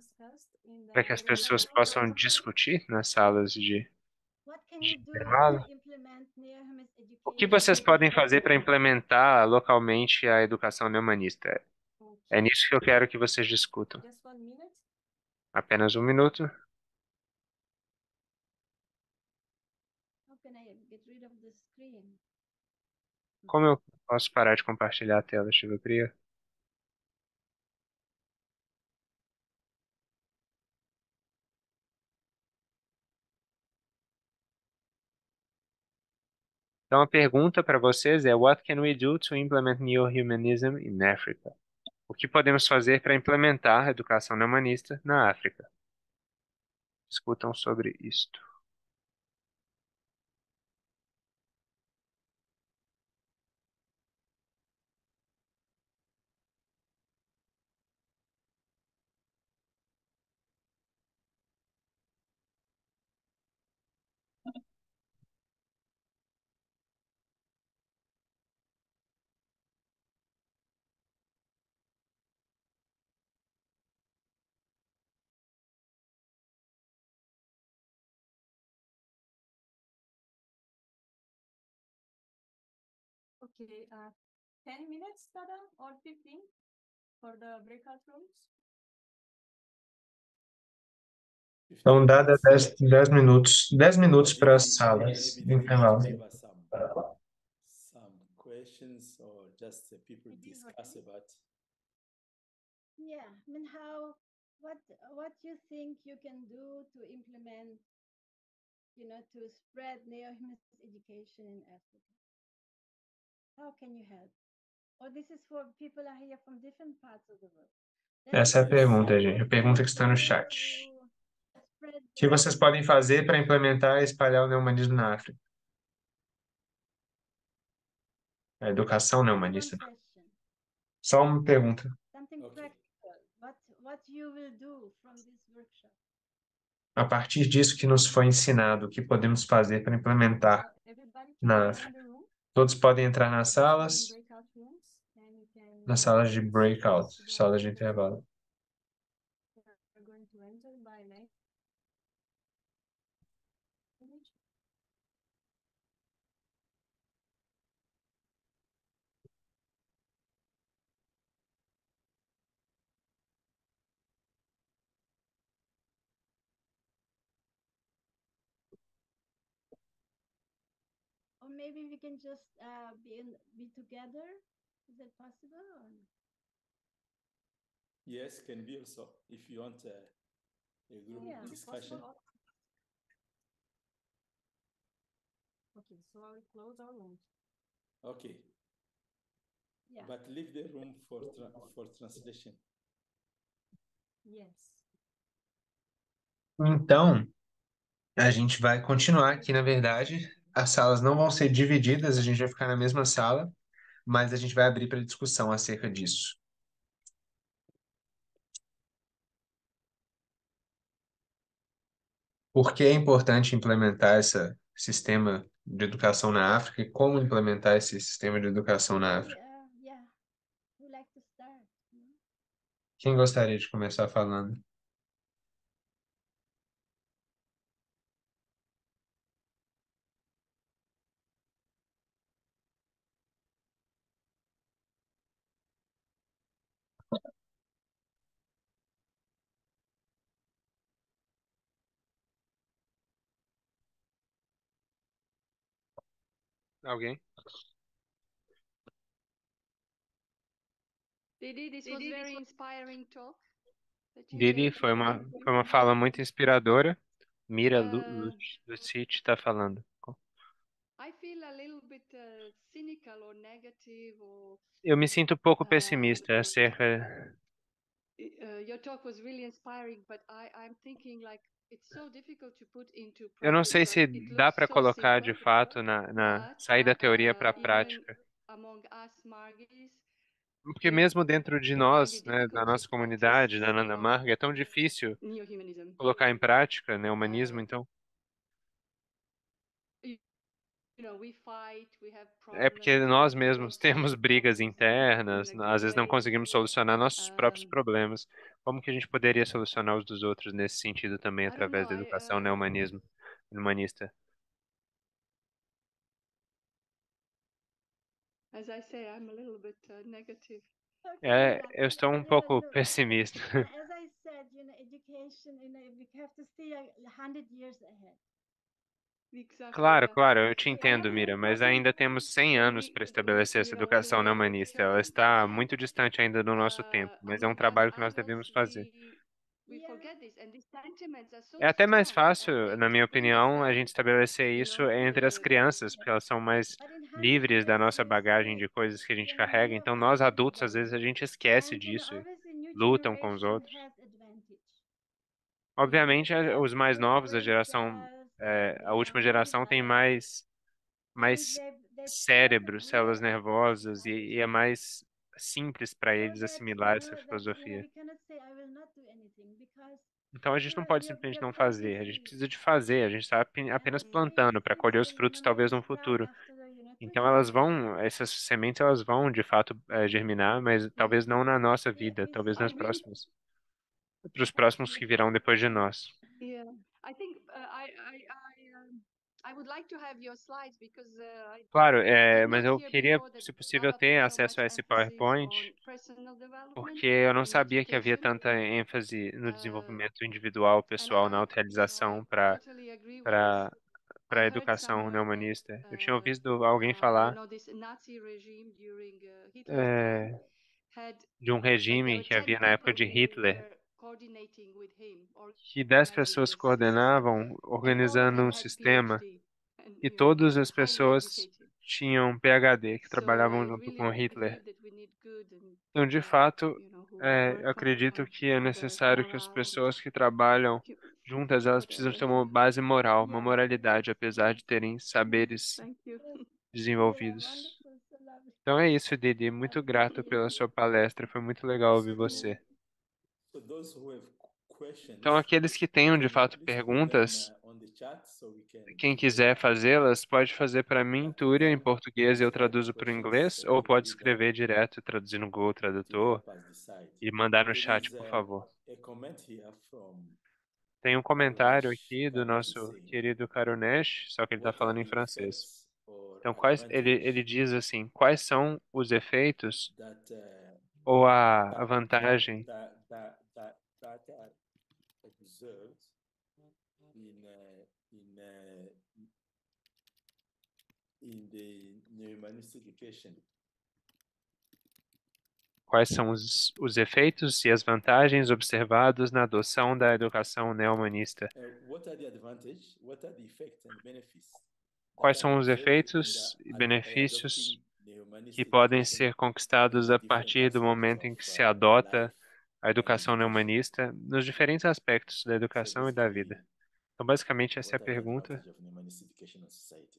para que as pessoas possam discutir nas salas de intervalo? O que vocês podem fazer para implementar localmente a educação neohumanista? É nisso que eu quero que vocês discutam. Apenas um minuto. Como eu posso parar de compartilhar a tela, Shivapriya? Então a pergunta para vocês é: What can we do to implement neo-humanism in Africa? O que podemos fazer para implementar a educação humanista na África? Discutam sobre isto. Okay, 10 minutes, Tada, or 15 for the breakout rooms? Então, 15 dada minutes. 10 minutos. 10 minutos Or para as maybe salas de the need to intervalo. give us some questions or just people It is discuss okay. about. Yeah, I mean, what you think you can do to implement, to spread neo-humanist education in Africa? How can you help? Or this is for people are here from different parts of the world. Essa é a Yes. pergunta, gente. A pergunta que está no chat. O que vocês podem fazer para implementar e espalhar o neohumanismo na África? A educação neohumanista. Só uma pergunta. Something Okay. practical. What you will do from this workshop? A partir disso que nos foi ensinado, o que podemos fazer para implementar Everybody can na join África? the room. Todos podem entrar nas Join salas, breakout rooms, and you can nas salas de choose breakout, the salas de rooms that intervalo. you're going to enter by language. Or maybe we can just be together. Is that possible? Or no? Yes, can be also if you want a group Yeah. discussion. Okay, so I will close our room. Okay, Yeah. but leave the room for translation. Yes. Então, a gente vai continuar aqui, na verdade. As salas não vão ser divididas, a gente vai ficar na mesma sala, mas a gente vai abrir para discussão acerca disso. Por que é importante implementar esse sistema de educação na África e como implementar esse sistema de educação na Maybe, África? yeah. Who like to start? Quem gostaria de começar falando? Alguém? Didi, this was very inspiring talk that you Didi, gave. foi uma fala muito inspiradora. Mira Lucite está falando. I feel a little bit cynical or negative or Eu me sinto um pouco pessimista acerca. your talk was really inspiring, but I'm thinking like it's so difficult to put into Eu não practice. sei se It dá looks para so colocar de simple, fato but sair da teoria para a even prática. among us Margis, Porque mesmo dentro de we find nós, it né, difficult da to nossa comunidade, da practice Nanda Marga, é tão difícil neo-humanism. colocar em prática, né, o humanismo, então. You know, we fight, we have É porque problems, nós we don't mesmos temos solve brigas problems internas, in a às good vezes não way. conseguimos solucionar nossos próprios Um, problemas. Como que a gente poderia solucionar os dos outros nesse sentido também, I don't através know, da educação, né, humanista? as I say, I'm a little bit negative. Okay, Mira, Eu estou um pouco pessimista. as I said, education, we have to see 100 years ahead. Exactly, Claro, yeah. claro, eu te I entendo, have Mira, a mas problem ainda temos 100 when anos para estabelecer essa you know, when educação não we humanista. Ela try está muito distante ainda do nosso tempo, mas é um among us trabalho que nós Anglos, devemos fazer. we Yeah. forget this, and these sentiments are so É até mais strong, and fácil, they na minha keep bringing us opinião, a down, gente estabelecer you isso know. entre as crianças, porque elas são mais But in 100 livres da years, nossa you bagagem see, de coisas que a gente many carrega. of Então, us nós are adultos, às vezes, a rebelling. gente esquece And, disso e obviously, new lutam com os generation outros. has advantage. Obviamente, They have os mais more novos, brain cells, a they última are more geração tem developed. I think mais they feel the cérebro, células real nervosas essence of e é it. mais simples para So eles that, assimilar essa filosofia. we cannot say I will not do anything because Então a gente não pode simplesmente you're não planting fazer, a gente seeds. precisa de fazer, a gente está apenas And plantando para these colher os seeds frutos will talvez no sprout futuro. after Então 200 essas sementes elas vão de fato germinar, mas talvez não na nossa vida, talvez I really para os próximos que virão depois de nós. Yeah, I think I would like to have your slides because Claro, I did mas not eu hear queria, before that se possível, Dada ter put so acesso much a esse emphasis PowerPoint, on personal development porque eu não and sabia que havia education. tanta ênfase no desenvolvimento individual, pessoal, na I autorrealização totally agree with para this. para I a heard educação some neohumanista. Eu tinha ouvido alguém falar this Nazi regime during Hitler's time é, had de um like there regime were que 10 havia na época people de who Hitler, were coordinating with him, que 10 organizing pessoas this system, coordenavam, and all of organizando them um had sistema, PhD and e todas as highly pessoas educated. tinham PhD, que So trabalhavam I junto com really Hitler. believe that we need good and Então, de people, fato, who eu work acredito que é on the necessário que as morale and pessoas que trabalham juntas, elas precisam ter uma whatever. base moral, uma Yeah. moralidade, apesar de terem saberes Thank you. desenvolvidos. Wonderful, so lovely. Então é isso, Didi. Muito grato pela sua palestra. Foi muito legal ouvir você. So those who have questions, Então, aqueles que tenham de fato please put them perguntas, on the chat so we can quem give quiser them fazê-las, pode fazer para mim, back to Túria, em them. português e eu If you have traduzo para o questions, inglês, so ou we'll pode read them escrever direto, traduzindo no Google to Tradutor, help us decide. e mandar no There chat, is por favor. a comment here from Tem um comentário Karunesh. aqui do Karunesh is nosso saying, querido Karunesh, só que ele está what are falando em the francês. effects or Então, ele advantage diz assim, quais são os efeitos that ou a that vantagem that are observed in the humanistic education? Quais são os efeitos e as vantagens observados na adoção da educação neo-humanista? What are the advantages? What are the effects and benefits Quais that are são os observed efeitos e by benefícios adopting the que humanistic podem education ser in conquistados the a different partir do aspects momento of em que se adota life a and educação education? neo-humanista nos diferentes aspectos da So educação e da basically, vida? Então, basicamente, essa é a what are the pergunta. advantages of humanistic education in society?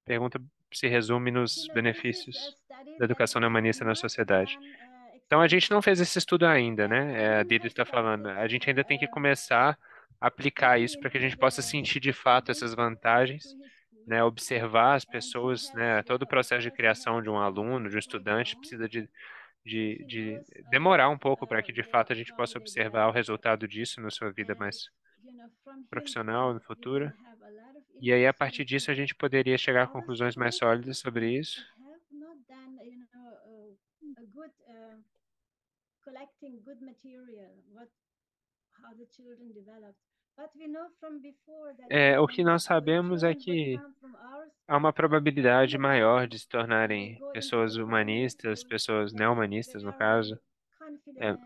A pergunta se resume nos You know, this is a benefícios study da that educação we have neo-humanista na not sociedade. done Então, a gente não fez esse extensively. estudo ainda, né? I A didn't Didi have está falando. started, A gente ainda tem que começar a aplicar isso para que a gente possa sentir de fato bring essas students vantagens, to his school, né? Observar as and he pessoas, has né? Todo o processo de person criação has de um aluno, de um quite estudante, long. precisa de, So he de knows demorar um pouco para que de more fato a gente from possa the observar o development, resultado disso na sua vida and mais from him profissional no we can futuro. have a lot of E aí, a information partir disso, a because gente poderia chegar a our conclusões mais schools sólidas sobre isso. have not done a good collecting good material how the children develop, but we know from before that O que nós the sabemos é children would que come from our há uma probabilidade maior de se they tornarem go into pessoas the primary humanistas, school, pessoas they neo-humanistas, no are caso, very confident,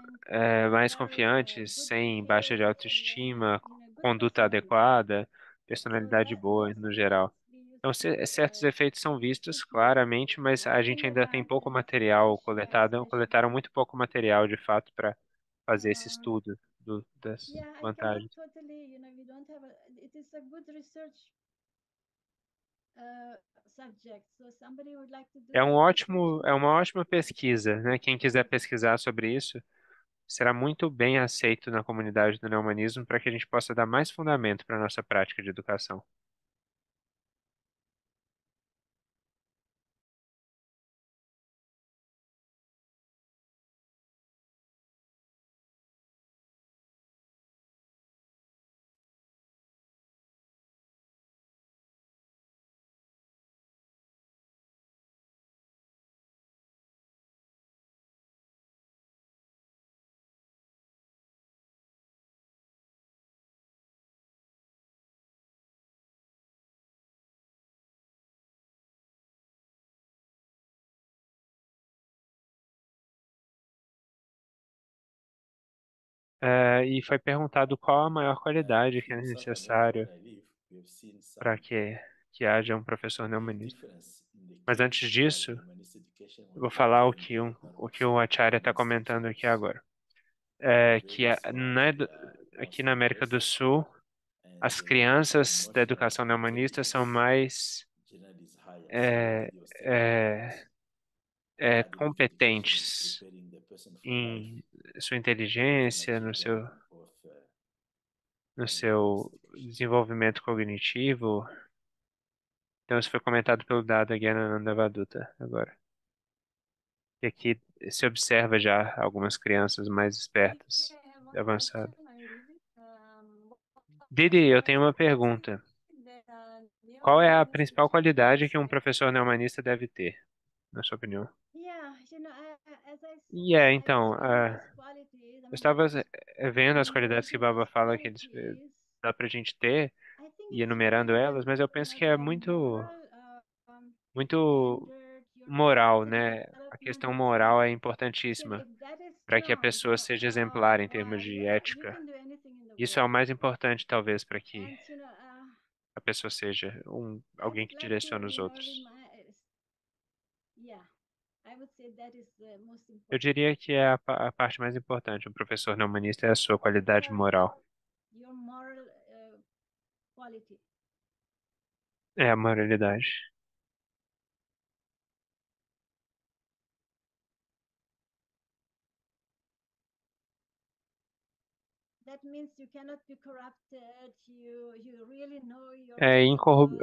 mais very confiantes, good sem baixa de skills, autoestima, and good conduta personality. adequada, So personalidade boa, those no geral. effects we used Então, to certos efeitos são vistos claramente, mas a gente in ainda tem advance pouco and material coletado, especially coletaram muito pouco material, de fato, para fazer esse uh, estudo das yeah, I cannot vantagens. totally, we don't have it is a good research subject. So somebody would like to do some research É on uma this? ótima pesquisa, né? Quem quiser pesquisar sobre isso, será muito bem aceito na comunidade do neohumanismo para que a gente possa dar mais fundamento para a nossa prática de educação. E foi perguntado qual a maior qualidade que é Here in South America, necessário where I live, we have seen some para que haja um professor big neohumanista. difference in the Mas kids antes who are disso, in humanistic education eu when vou they falar join the o que normal o Acharya está humanistic comentando aqui schools. agora. Very smart, they are more Aqui na América do focused, Sul, and as their crianças da emotional educação neohumanista são intelligence mais generally is higher. So é, what he was telling me é, about academic education and competentes preparing the person for life, em sua they can inteligência, achieve that both no in the seu humanistic education. desenvolvimento cognitivo. Então, isso foi comentado pelo Dada Gyanananda Vaduta agora. E aqui se observa já algumas crianças mais espertas, avançadas. Didi, eu tenho uma pergunta. qual é a principal qualidade que um professor neohumanista deve ter, na sua opinião? Então, eu estava vendo as qualidades que Baba fala que dá pra gente ter e enumerando elas, mas eu penso que é muito moral, né? A questão moral é importantíssima para que a pessoa seja exemplar em termos de ética. Isso é o mais importante, talvez, para que a pessoa seja alguém que direciona os outros. Eu diria que é a parte mais importante. Um professor não humanista é a sua qualidade moral. É a moralidade.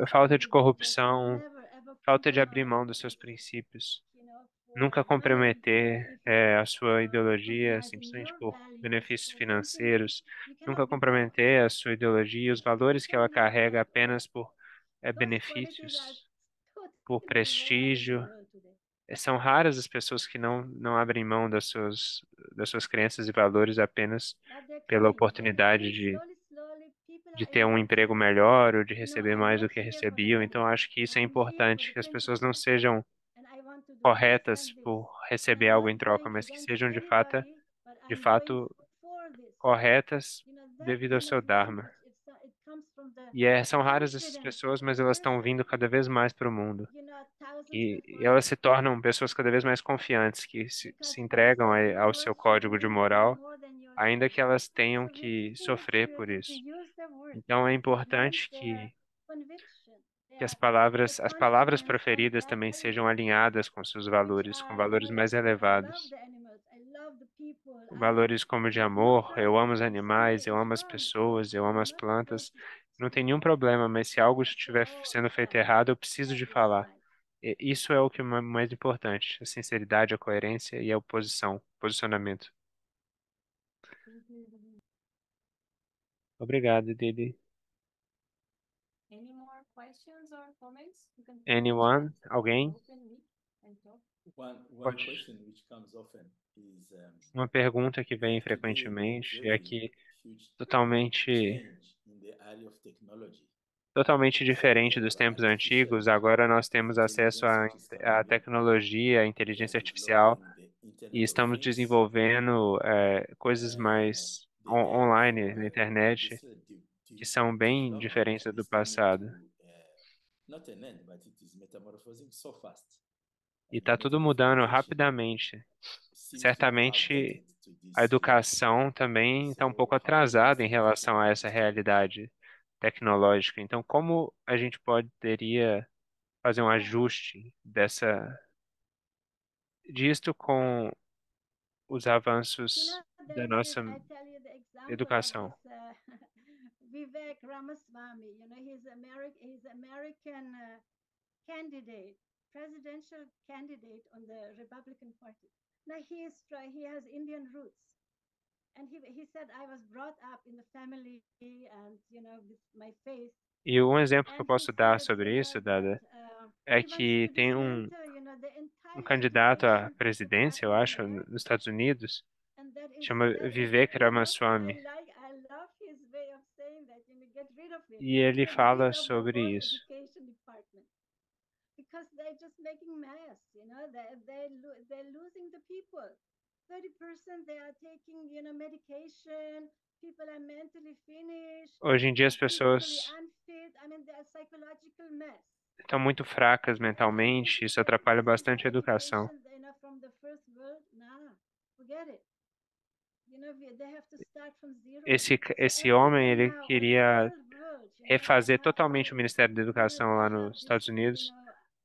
Falta de corrupção, falta de abrir mão dos seus princípios, nunca comprometer a sua ideologia simplesmente por benefícios financeiros, nunca comprometer a sua ideologia e os valores que ela carrega apenas por benefícios, por prestígio. São raras as pessoas que não abrem mão das suas crenças e valores apenas pela oportunidade de ter um emprego melhor ou de receber mais do que recebiam. Então, acho que isso é importante, que as pessoas não sejam corretas por receber algo em troca, mas que sejam de fato corretas devido ao seu Dharma. E são raras essas pessoas, mas elas estão vindo cada vez mais para o mundo. E elas se tornam pessoas cada vez mais confiantes, que se entregam ao seu código de moral, ainda que elas tenham que sofrer por isso. Então é importante que as palavras proferidas também sejam alinhadas com seus valores, com valores mais elevados. Valores como de amor, eu amo os animais, eu amo as pessoas, eu amo as plantas. Não tem nenhum problema, mas se algo estiver sendo feito errado, eu preciso de falar. Isso é o que é mais importante, a sinceridade, a coerência e a posicionamento. Obrigado, Didi. Anyone? Alguém? One question which comes often is Uma pergunta que vem that today we have frequentemente é que huge totalmente change in the area of technology. totalmente So we diferente dos have tempos artificial antigos. Agora nós temos acesso intelligence which is à coming in. tecnologia, à We are inteligência artificial developing the e Internet of estamos Things. desenvolvendo coisas mais The need online for na internet que são bem development diferentes do is coming passado. to not an end, but it is metamorphosing so fast. E And the está tudo method of mudando education rapidamente. seems to be Certamente outdated to a this reality. educação também está um pouco So how can atrasada em institutions relação a essa manage to realidade tecnológica. Então, como a gente poderia fazer um ajuste disto com os avanços da nossa I tell you the example of educação? this Vivek Ramaswamy. He's American candidate, presidential candidate on the Republican Party. Now he has Indian roots, and he said I was brought up in the family, and with my faith. E um exemplo que eu And he posso dar said, sobre isso, Dada, é he wants que to tem dismantle, the um entire candidato à education presidência, eu department acho, there. nos Estados Unidos, And that is chama Vivek Ramaswamy. I love his way of saying that, get rid of it. E ele Get rid fala of the sobre whole isso. education department. Because they're just making mess, they're losing the people. 30% they are taking, medication. People are mentally finished. Hoje em dia as Physically pessoas unfit. I mean, they're a psychological mess. estão muito fracas And you mentalmente, think isso that atrapalha this is bastante the a educação. education, from the first world? Nah, forget it. They have to start from zero. Esse So homem, everyone ele now on the queria whole world, refazer totalmente o Ministério da Educação lá they nos have this, Estados Unidos.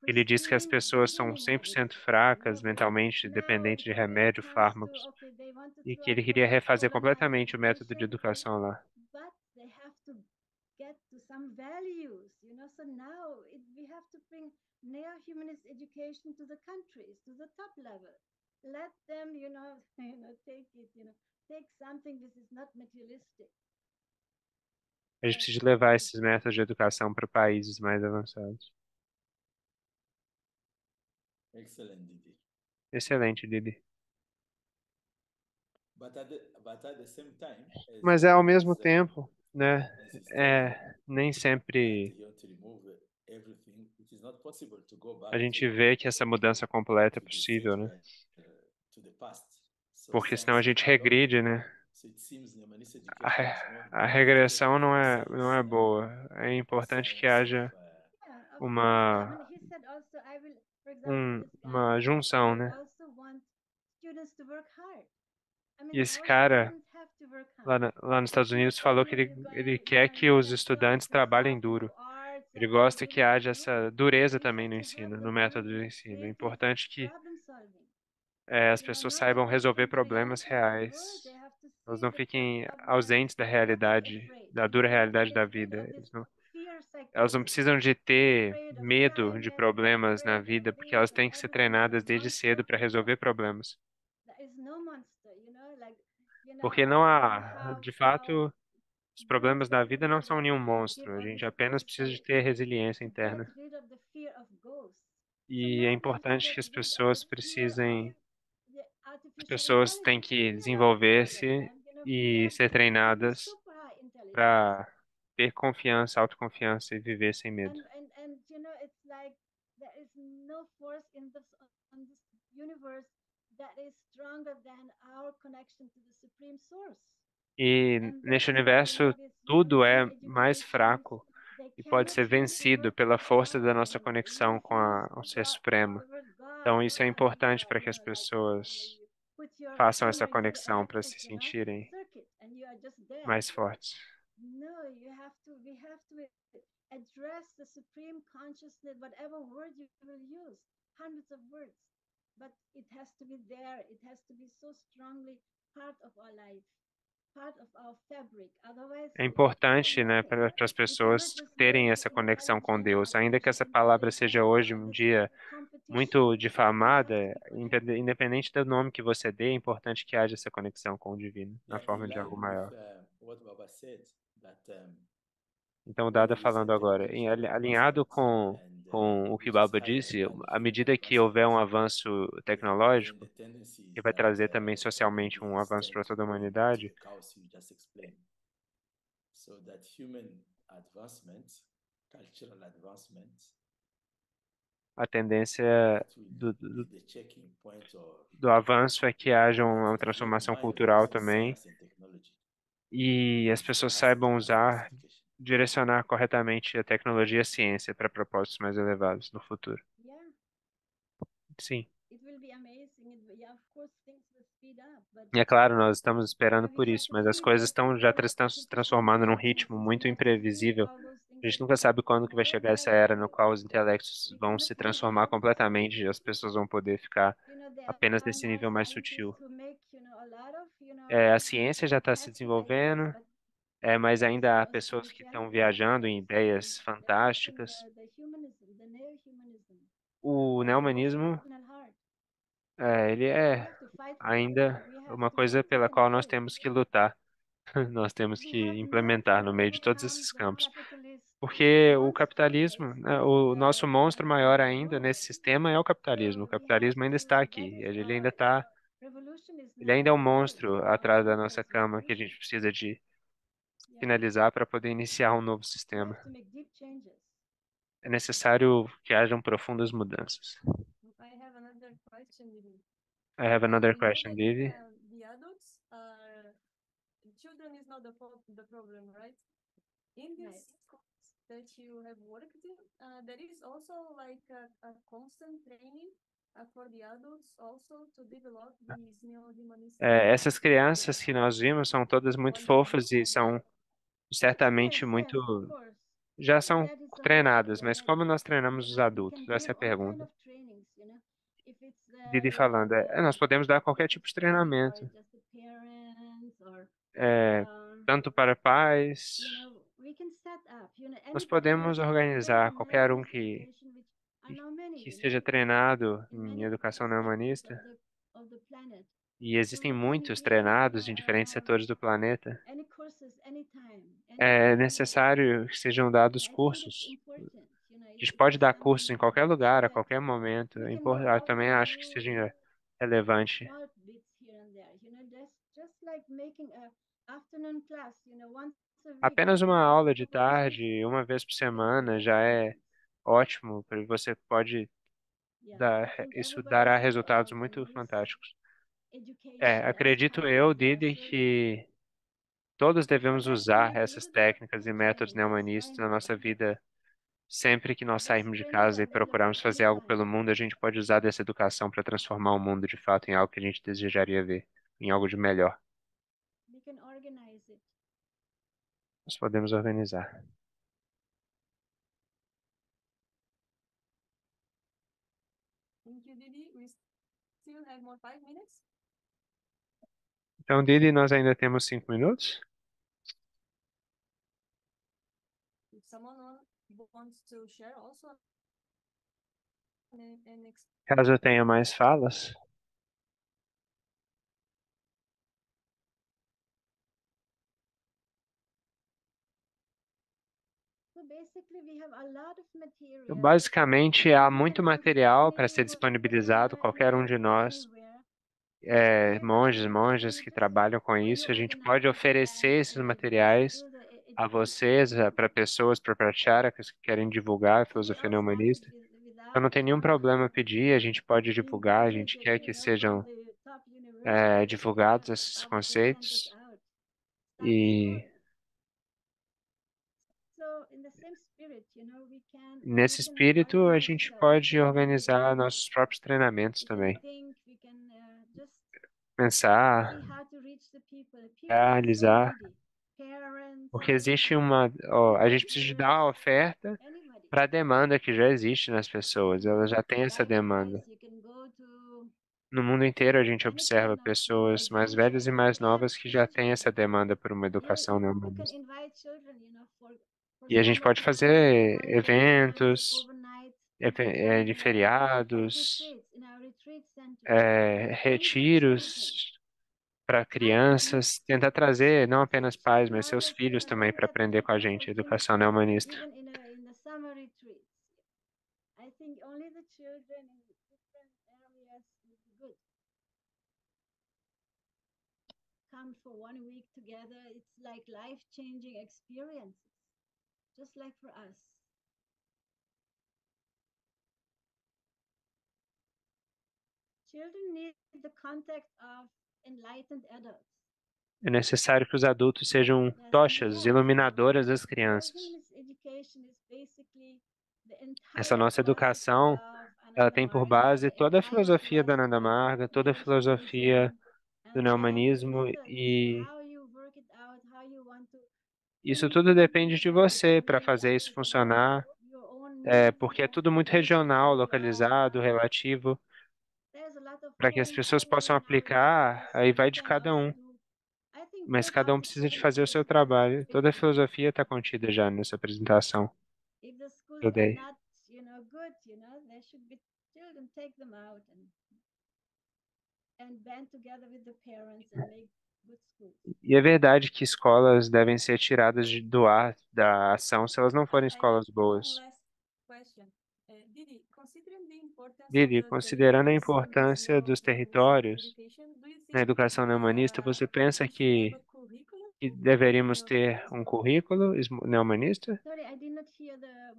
Ele diz que as pristine pessoas são beginning of 100% education. fracas mentalmente, Now dependentes de remédio, it comes to, fármacos, they want to e throw que ele out queria refazer organized completamente o método de education, educação lá. but they have to get to some values, So now we have to bring neo-humanist education to the countries, to the top level. Let them, take it, take something. This is not materialistic. A gente precisa levar esses métodos de educação para países mais avançados. Excellent, Didi. Excelente, Didi. But at the same time, Mas ao mesmo tempo, né, as he's telling nem that sempre he want to remove everything, it is not possible to go a back gente vê que essa mudança completa é to the possível, state né? we are, to the past. So Porque senão a science gente developed. regride, né? So it seems the humanist A, education re- is more a educated regressão from não é boa. É importante que science haja of Yeah, of course. I uma, mean, he said also, I will, for example, this guy, uma he said, I junção, will né? also want students to work hard. I mean, E esse our cara students have to work lá, hard. lá nos Estados It's not Unidos that, falou que ele you quer are que os intellectual, estudantes so you trabalhem have to duro. do arts Ele and gosta do que this. haja No, essa dureza we também have no to help ensino, no them método learn do with ensino. É creative importante que problem solving. as You know, pessoas not that saibam only resolver from the problemas reality of the world, reais. they have to Elas see não the fiquem problem ausentes da without being realidade, afraid. da You know, dura don't realidade get da afraid vida. of this fear Elas não psychology. precisam de ter Afraid of medo de climate, problemas na afraid of vida, porque this, elas and têm que ser everyone is a treinadas desde cedo monster. para resolver problemas. There is no monster, you know, like, you know, Porque não and há, de fato, os good problemas da that vida would não be são that nenhum we would give monstro. A all gente this apenas force precisa de to ter resiliência to get interna. rid of the fear of ghosts. So E é now we have to importante get que as rid of the pessoas fear precisem, of the as artificial pessoas têm intelligence. que We allow people like desenvolver-se that. You know, we e have ser people with treinadas super high intelligence. para ter confiança, autoconfiança e viver sem medo. And you know, it's like there is no force in this on this universe that is stronger than our connection to the supreme source. E And neste that's why, you know, universo, this tudo European é mais educations, fraco they e pode cannot ser use the vencido word pela força da God nossa anymore. You conexão know, if com you use o Ser God, Supremo. the word Então, God, isso é importante para que as like, you pessoas know, you put your façam essa finger into the conexão para electric, se you know, sentirem circuit, and you are just there. mais fortes. No, we have to address the supreme consciousness, whatever word you will use, hundreds of words, but it has to be there. It has to be so strongly part of our life, part of our fabric. Otherwise, É we have importante, né, nothing. para as We cannot pessoas just terem learn essa conexão com intelligent, Deus, ainda que essa artificial palavra intelligence, seja you hoje know, um this is dia a competition. muito We difamada, have to be connected. independente do nome que você dê, é importante que haja essa conexão com o divino, na yeah, forma in de algo line maior. with what Baba said, that Então, o when Dada there is a falando agora, technological alinhado advancement and com o que which is Baba higher disse, than the à human medida que houver advancement, um avanço then tecnológico, the tendency que is vai that trazer também there will socialmente be um a avanço para state toda a going into humanidade, the chaos you just explained. So that human advancement, cultural advancement, a tendência that will do, be do, the checking point or do avanço é que haja uma the hive transformação mind cultural between também science and technology. e as And for pessoas us, it saibam was humanist usar, education. direcionar corretamente a tecnologia e a ciência para propósitos mais elevados no futuro. Yeah, Sim. it will be amazing. Yeah, of course, things will speed up, but E é claro, nós estamos esperando yeah, we por have isso, to mas as keep coisas that, estão já estão se artificial transformando num intelligence. ritmo We muito have to use imprevisível. all those things A gente that nunca sabe quando que vai more chegar essa like era no qual os intelectos we vão cannot se find transformar words. completamente e as pessoas vão poder ficar You know, there apenas are nesse now nível mais scientists sutil. who make, you know, a lot of, you A know, ciência já está se fantastic ideas, desenvolvendo, but mas there is ainda há no pessoas que estão spirituality. viajando There em is ideias there is also fantásticas. the humanism, the neo-humanism, O the neomanismo, devotional heart. ele We é have to fight for that. ainda We have uma to coisa put pela in qual nós place. temos que lutar. Nós temos We que have not implementar to no meio de todos overcome esses the campos. capitalist Porque o monster. capitalismo, It's né, like o nosso monstro maior ainda no. nesse sistema é o capitalismo. O We have capitalismo ainda está to. That aqui. is Ele ainda our está, revolution is ele now ainda é um started. monstro Our atrás da nossa universe cama que a revolution. gente precisa de Yeah. finalizar para poder iniciar um novo We sistema. have to make deep changes. É necessário que hajam profundas mudanças. I have another question, Vivi. I have another We know question, that Vivi. the adults are children is not the problem, right? In Right. this schools that you have worked in, there is also like a constant training for the adults also to develop these neo-humanistic Essas crianças que nós vimos são todas muito fofas e são certamente Yes, muito, of course. já são That is the whole treinadas, idea mas that como nós treinamos os we can adultos? Essa give é a all kind pergunta. of trainings, you know. If it's Didi you know falando, nós podemos dar qualquer tipo de or treinamento, just the parents or é, tanto para pais, you know we can set up you know nós anybody who podemos is trained organizar in qualquer um neo-humanist education, which are now many, que you know, seja treinado in em many educação sectors neohumanista, of the planet. e So existem we can muitos give, you treinados know, em diferentes setores do planeta, any courses, anytime, é necessário que sejam dados I think it's cursos. important, A gente pode dar something cursos em qualquer lugar, a that qualquer momento. we can Eu know também acho que seja relevante. small bits here and there, just like making a afternoon class, once a week, Apenas uma aula de for the children. tarde, uma vez por semana, já é ótimo, porque você pode Yeah, I dar, think isso everybody dará should know resultados about muito this fantásticos. education as Acredito part eu, of their Didi, service. que todos So devemos let's make usar a essas little bit of técnicas e food métodos challenge. neomanistas Why na not? nossa vida. Sempre que nós This sairmos de training is casa e available procurarmos fazer algo anytime. pelo mundo, a gente pode usar dessa educação para transformar o mundo de fato em algo que a gente desejaria ver, em algo de melhor. We can organize it. Nós podemos organizar. Thank you, Didi. We still have more 5 minutes. Então, Didi, nós ainda temos 5 minutos. If someone wants to share also an Caso eu tenha mais falas. So basically, we have a lot of material. Basicamente, há We muito can ask material para any ser disponibilizado, qualquer um de nós, anywhere. monges, monjas que trabalham com isso, a gente pode oferecer esses materiais a vocês, para pessoas, para praticaras que querem divulgar a filosofia neomanista. Então não tem nenhum problema pedir, a gente pode divulgar, a gente quer que sejam divulgados esses conceitos. E nesse espírito, a gente pode organizar nossos próprios treinamentos também. Pensar, realizar, porque existe a gente precisa dar a oferta para a demanda que já existe nas pessoas, elas já têm essa demanda. No mundo inteiro a gente observa pessoas mais velhas e mais novas que já têm essa demanda por uma educação neomanista. E a gente pode fazer eventos, de feriados, retiros para crianças, tentar trazer não apenas pais, mas seus filhos também para aprender com a gente educação neomanista. I think only the children in different areas would be good. Come for 1 week together. It's like life-changing experiences, just like for us. Children need the contact of enlightened adults. É necessário que os adultos sejam tochas, iluminadoras das crianças. Essa nossa educação, ela tem por base toda a filosofia da Nanda Marga, toda a filosofia do neomanismo, e isso tudo depende de você para fazer isso funcionar, porque é tudo muito regional, localizado, relativo, para que as pessoas possam aplicar, aí vai de cada um. Mas cada um precisa de fazer o seu trabalho. Toda a filosofia está contida já nessa apresentação que eu dei. E é verdade que escolas devem ser tiradas do ar da ação se elas não forem escolas boas. Didi, considerando a importância dos territórios na educação neomanista, você pensa que deveríamos ter um currículo neomanista? Sorry, I did not hear the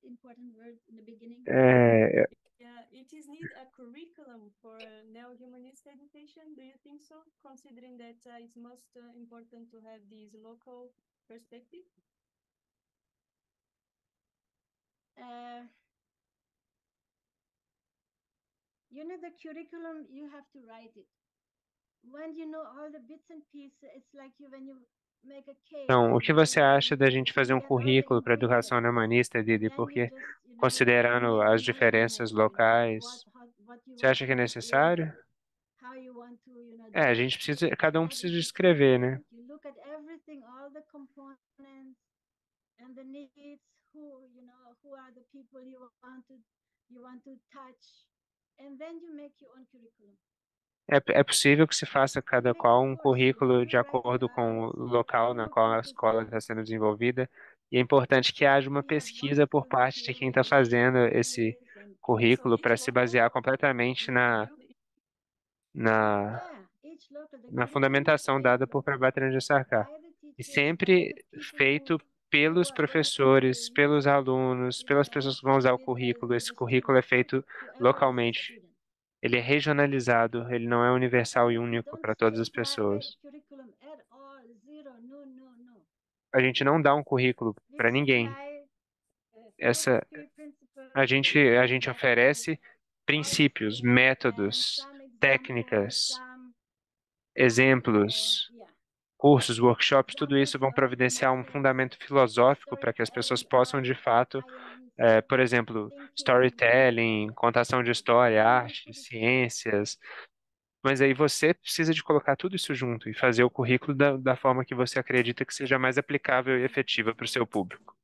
important word in the beginning. Yeah, it is need a curriculum for neo-humanist education. Do you think so? Considering that it's most important to have this local perspective. The curriculum, you have to write it. When you know all the bits and pieces, it's like when you make a cake. Então, o que você acha da gente fazer um currículo para educação neomanista, Didi? Porque, considerando as diferenças locais, você acha que é necessário? A gente precisa, cada um precisa escrever, né? You look at everything, all the components and the needs, who are the people you want to touch, and then you make your own curriculum. É possível que se faça cada qual um Of course, you know, currículo de human rights acordo and com others, o local you na know, qual a practice escola that. está sendo desenvolvida. E é importante que haja uma We have pesquisa por wonderful parte de material quem in está fazendo esse English and So currículo each para se local basear completamente na, yeah, each local, the na curriculum is fundamentação made dada por Prabhat de Sarkar. by the E teachers, by sempre the people feito who pelos are professores, educating, pelos alunos, you pelas know, pessoas que vão usar o with currículo. Esse the currículo é students, feito whoever is the localmente. student. Ele é regionalizado, ele não é universal e único Don't para say todas as apply pessoas. curriculum at all, zero, no, no, no. A gente não dá um currículo We para ninguém. supply Essa, philosophy principles, a gente methods, oferece princípios, yeah, and métodos, some examples, técnicas, some, exemplos, yeah. cursos, workshops, tudo Examples isso vão of providenciar um mathematics, fundamento filosófico para que as pessoas storytelling possam, art, de fato, science, por exemplo, thinking. storytelling, contação de história, Then we arte, put it together. ciências. Mas aí você precisa de colocar tudo isso junto e fazer o currículo da forma que você acredita que seja mais aplicável e efetiva para o seu público.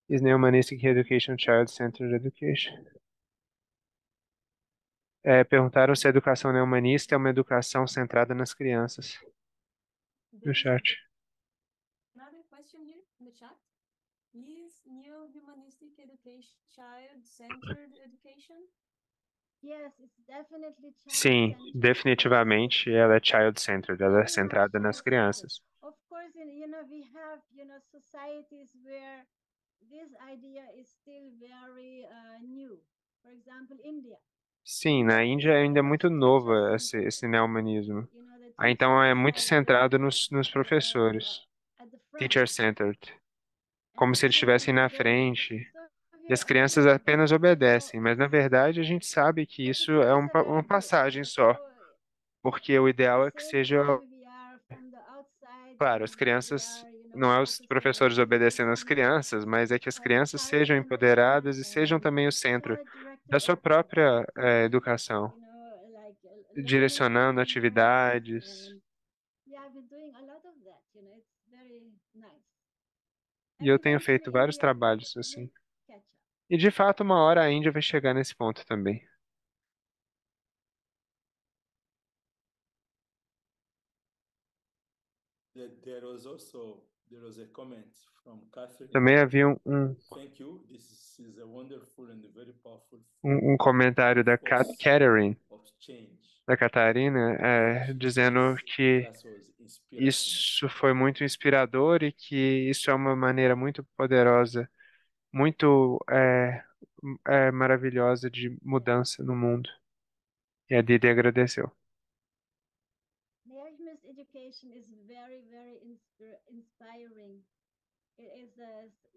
Is Neo-Humanistic Education Child-Centered Education? Perguntaram se a educação neo-humanista é uma educação centrada nas crianças, no There's chat. another question here in the chat. Is neo-humanistic education child-centered education? Yes, it's definitely Sim, child-centered. definitivamente ela é child-centered, ela é Very much centrada nas child-centered. crianças. Of course, you know, we have, you know, societies where this idea is still very new. For example, India. Sim, na Índia ainda é muito novo esse neo-humanismo. You know, the Então é teachers muito centrado nos professores, at the front. teacher-centered, And como the se eles children estivessem na obey. frente. So E as we crianças are, apenas obedecem, mas na verdade a gente sabe que but isso it é looks uma very good, you passagem know. só, So porque o at ideal the é que same seja, time, we are from the outside, claro, as we crianças, are, you know, não é os focusing on professores obedecendo às education, crianças, mas é que as crianças sejam culture, empoderadas e sejam também o centro child-directed da sua própria educação, you know, like learning direcionando environments, atividades. and yeah, I've been doing a lot of that, you know, it's very nice. E eu And tenho feito eventually vários India trabalhos will assim. catch up. E de fato, uma hora a Índia vai chegar nesse ponto também. There was a comment from Catherine. Também havia um Thank you. This is a wonderful and very powerful comentário da force Catherine, of change. da Catarina, dizendo This que class was inspirational. isso foi muito inspirador e que isso é uma maneira muito poderosa, muito maravilhosa de mudança no mundo. E a Didi agradeceu. Nehemiah's education is very, very inspiring. It is,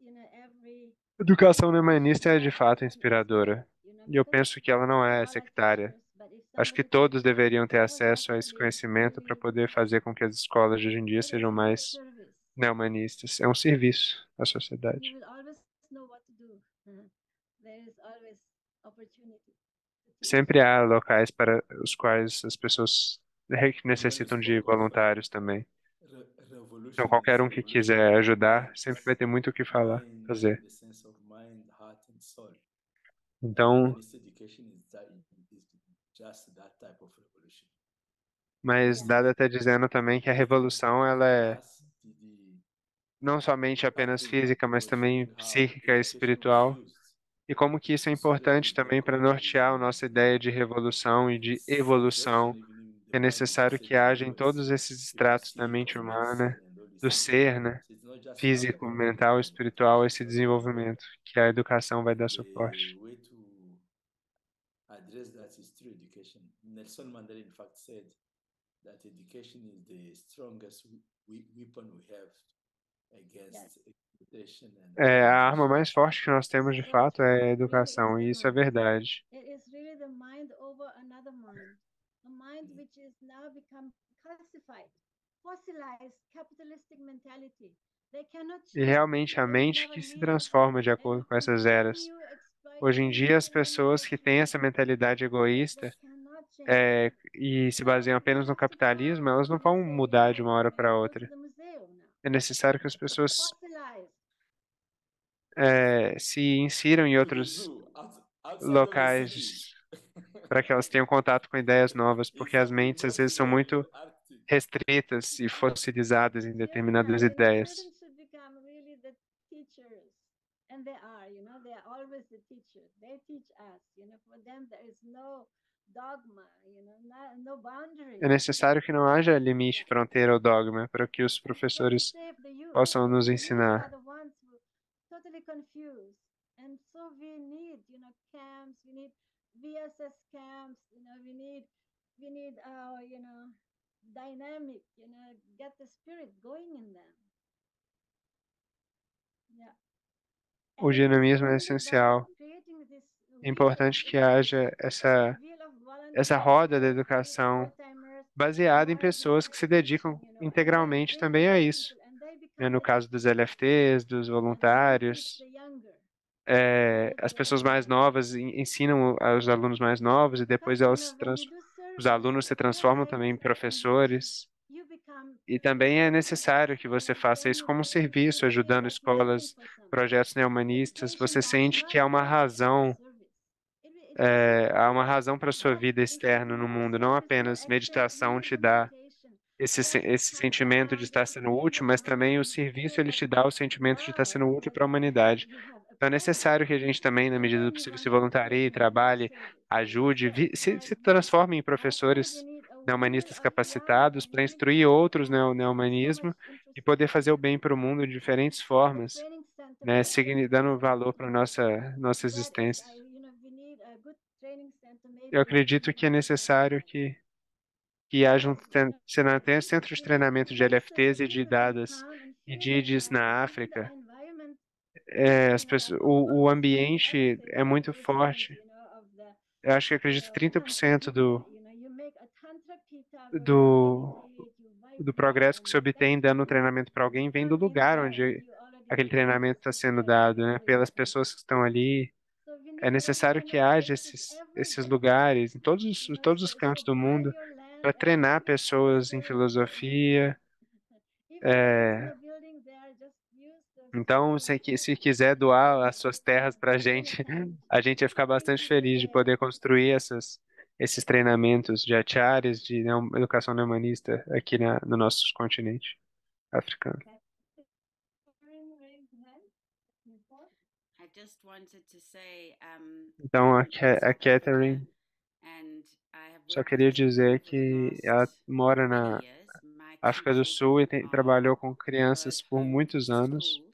you know, every A educação humanista é de fato person is inspiradora. you know, E eu because penso que ela não é all are sectária. teachers, but if Acho que somebody todos deveriam ter knows what acesso a to esse give, conhecimento para really, poder fazer com que as escolas de hoje em dia it is sejam a mais service. neo-humanistas. É um serviço à You sociedade. will always know what to do. There is always opportunity to teach. Sempre há locais para os quais as pessoas necessitam de voluntários também. Então, qualquer um que quiser ajudar, sempre vai ter muito o que falar, fazer. Então, mas Dada está dizendo também que a revolução ela é não somente apenas física, mas também psíquica e espiritual. E como que isso é importante também para nortear a nossa ideia de revolução e de evolução. É necessário que haja em todos esses estratos da mente humana, do ser, né? Físico, mental, espiritual, esse desenvolvimento que a educação vai dar suporte. Address that is through education. Nelson Mandela, in fact, said that education is the strongest weapon we have against exploitation and A arma mais forte que nós temos de fato é a educação, e isso é verdade. It is really the mind over another mind, a mind which is now become calcified, fossilized, capitalistic mentality. They cannot E change. realmente a mente que se transforma de acordo com essas eras. Hoje em dia, as pessoas que têm essa mentalidade egoísta e se baseiam apenas no capitalismo, elas não vão mudar de uma hora para outra. É necessário que as pessoas Fossilize. se insiram em To the outros zoo, outside of the locais city. para que elas tenham contato com ideias novas, In porque as some mentes às vezes são impossible muito in Arctic. restritas e fossilizadas em Children, determinadas you know, ideias. children should become really the teachers. And they are, you know, they are always the teachers. They teach us, you know, for them there is no dogma, you know, no boundary. É necessário que não haja limite, Yeah. fronteira ou dogma para que os And it's going to professores save the youth. possam nos The youth ensinar. are the ones who totally confused. And so we need, you know, camps, we need VSS camps, you know, we need our, you know, dynamic, you know, get the spirit going in them. Yeah. O And it is dinamismo é only by essencial. creating this É wheel, importante que you know, haja essa wheel of essa volunteers, roda da create educação old-timers, baseada em knowledgeable pessoas que se dedicam teaching, you know, and they integralmente bring também a more isso. people and they Né? become No the caso dos teachers. LFTs, dos Yeah, they teach voluntários, the younger. as pessoas mais novas ensinam aos alunos mais novos e depois Because, you know, when you do os service, alunos se your transformam life também em is enriched. professores. You become E também é necessário que you você know, faça then isso you como um get you feel serviço, really ajudando like living escolas, for something. projetos neohumanistas. Education Você does sente not que há uma mean just razão, service. Education há uma means razão para a sua that vida if you externa no do mundo. Não service, you apenas expect meditação te beautiful dá meditation. esse Come sentimento de down, estar just sendo feel útil, the mas também o calm, serviço feel ele that te dá o sentimento de estar wow, sendo you útil know, para a humanidade. you have Então é accomplished necessário que a something. gente também, na And medida do then you possível, want se to spread voluntarie, more trabalhe, service. ajude, So, se like transforme em I think we professores need a wheel neohumanistas of young capacitados para instruir dynamic outros people who are so much neo-humanismo e interested poder in fazer o bem para o mundo de diferentes the formas, training center né, for every dando person. valor para nossa That is, existência. you know, we need a good training center, Eu maybe like acredito in que é necessário que haja se não tem centros de treinamento de place so LFTs that e de people can dadas come and e feel that DIDs na this is the África. environment, As you know, like pessoas, of o honesty, of ambiente everything, é of muito respect, forte. you know, of the Eu acho que acredito wisdom of 30% Buddha, you know, you make a tantra pita where you do, meditate, you do vibrate, progresso que and se obtém that's dando when treinamento para you alguém vem do come in lugar there and onde you already aquele treinamento está practice sendo there, you dado, know, né? for your Pelas pessoas que estão ali. so we É need like, necessário you know, que haja places every esses day, lugares em you know, todos os cantos so do buy mundo your land para and treinar put some pessoas em service, you know. filosofia. Even if there is É, no building there, just use the então, space, you se know, quiser for doar as service. suas terras para a gente ia ficar Bring bastante people feliz de there. poder construir esses treinamentos de achares, de educação humanista aqui no nosso continente africano. Catherine raised hand before. I just wanted to say, Então, I'm in A South Africa Catherine and I have só worked with queria children dizer for the que ela last mora many na years. My two África do Sul e children trabalhou are com crianças both por muitos anos. homeschooled,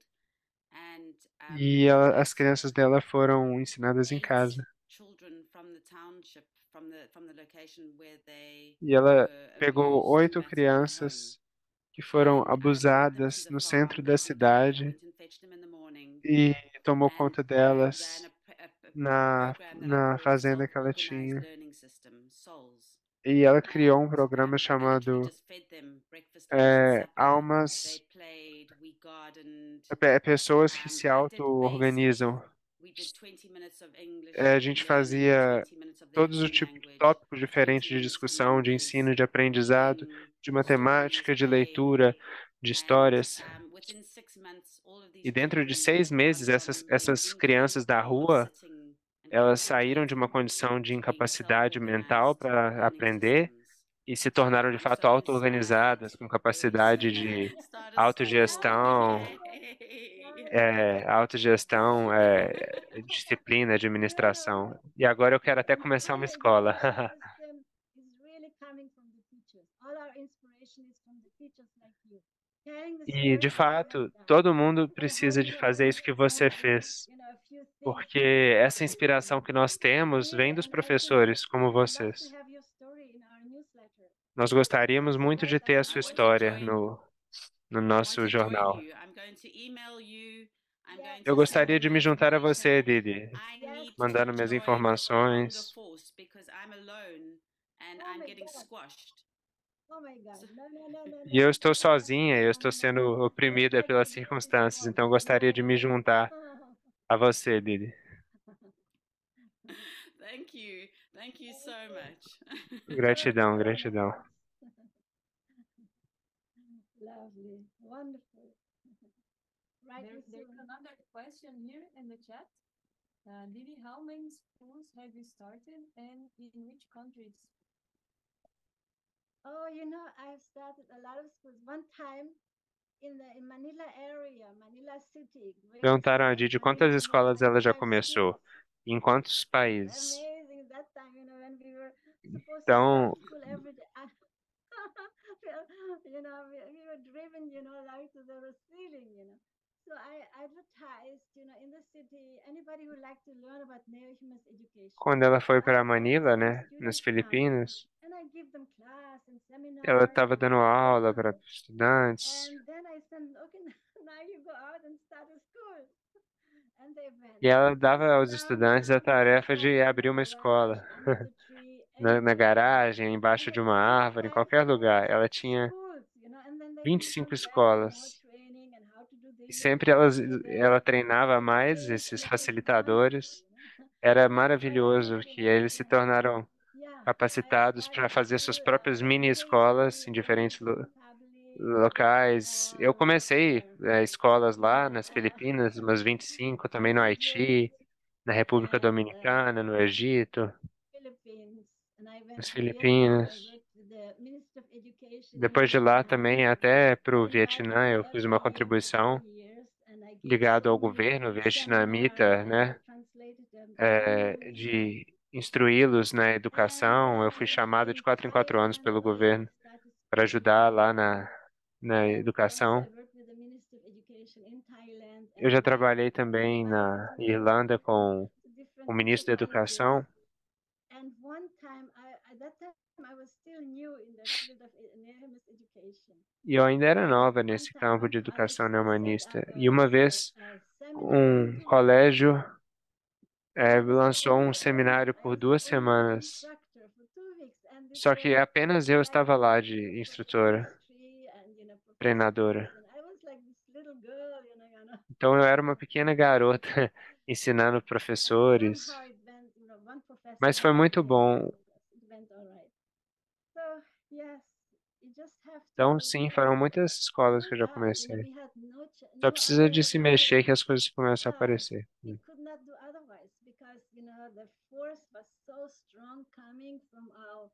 and E as crianças dela foram ensinadas em 8 casa. children from the township, from the location where they E ela were pegou abused and 8 battered at home. crianças que foram And I took them to abusadas the no centro farm da every day. I cidade went and fetched them in the morning, e tomou and conta I ran delas a program that I na called fazenda que ela Self-Organized tinha. Learning System, SOLS. E ela criou um And programa I literally chamado just fed them breakfast, lunch, and supper. They Almas, played, we gardened, pessoas que se I did basic. auto-organizam. We did 20 minutes of English A gente learning, fazia 20 minutes of their todos os own tipos de language, tópicos 20 diferentes de minutes of discussão, de numbers, ensino, de aprendizado, reading, de stories, matemática, de playing. leitura, de And histórias. within 6 months, all of E these dentro de children 6 meses, went from being essas crianças da incapable of rua, sitting and elas saíram de uma concentrating condição de to being incapacidade mental self-organized para learning aprender systems. e se So tornaram de I'm fato so inspired. auto-organizadas, com capacidade de Start a school. autogestão, Yay! autogestão, disciplina, administração. E agora eu quero até começar uma escola. Wisdom is really coming from the teachers. All our inspiration is from the teachers like you. Carrying the E, de spirit of the young fato, guys. todo mundo I precisa hope, de you know, fazer we isso que você understand, fez, you know, a few things porque here. essa inspiração que nós temos Really, vem dos and I think professores como we would love to vocês. have your story in our newsletter. Nós gostaríamos muito de Write ter a us sua I more want to história join. no I want nosso to join jornal. you. I'm going to email you. I'm Yes, going Eu to send gostaria you de more me juntar a você, information. Didi, I yes, need to mandando minhas join the hunger informações. force because I'm alone and oh I'm my getting God, squashed. oh my God, no, no, no, no, E eu no. estou sozinha, eu estou No, no. sendo Just oprimida like pelas the British circunstâncias, one, então eu gostaria de me no. juntar a você, Didi. Thank you. Thank you so much. Gratidão, gratidão. Lovely, wonderful. Right, There's another question here in the chat. Didi, how many schools have you started and in which countries? Oh, I've started a lot of schools. One time in Manila area, Manila city, great Perguntaram a city of Didi Manila, quantas we had escolas ela já 25 começou, schools. e em quantos It was países. amazing that time, when we were supposed to Então, start school every day. We were driven, like to the ceiling. So I advertised, in the city, anybody who liked to learn about neo-humanist education. quando ela foi So I para had all these Manila, new né, nas students come, Filipinas, and I give them class and ela seminars estava and dando aula para workshops. estudantes, And then I said, okay, now you go out and start a school. And they went. e ela They dava aos sat down, estudantes a in the tarefa de garden, in the abrir uma garage, escola. under the tree, Na anywhere. garagem, embaixo And de they uma just árvore, em went qualquer through lugar. Ela tinha schools, and then they would 25 come back with more escolas. training and how to do E this. sempre So ela the treinava mais Philippines, esses Philippines, wonderful, facilitadores. Era So maravilhoso everybody que had, eles se tornaram yeah, I capacitados para started fazer suas school próprias mini escolas em amazingly, diferentes public, locais. Eu comecei where escolas lá yeah, nas Filipinas, umas 25, também no Egypt Haiti, na República and Dominicana, no Egito, Philippines. And I went nas to Vietnam. I Filipinas. worked with the Minister of Education in Depois de lá Vietnam. também até para They o invited Vietnã me eu fiz every uma year for 2 contribuição years, and I gave ligado so ao many governo seminars, vietnamita, and I né, translated them to English. de instruí-los na And educação. Eu fui chamado de in 4 em 4 anos Thailand, pelo I governo started para school. ajudar lá na Also, educação. I worked with the Minister of Education in Thailand Eu já and trabalhei I was também invited na to Irlanda com o different teacher ministro da colleges. Educação. And one time, at that time, I was still new in the field of near-humanist education. E eu ainda era And nova one nesse time, campo one de college educação set neohumanista. up E uma vez, a seminar for um 2 weeks. colégio And I was lançou the um seminário por 2 only semanas. instructor for 2 weeks. And this Só que was apenas eu like estava lá full de of instrutora, industry and, treinadora. professors. And I was like this little girl, Então eu era uma pequena garota ensinando And professores. somehow it went, one professor Mas foi helped muito me and bom. it went all right. So, yes, you just have Então, to sim, foram muitas escolas que eu speak já up. comecei. We had Só no precisa de other se mexer que as coisas começam a choice. aparecer. We could not do otherwise because, the force was so strong coming from our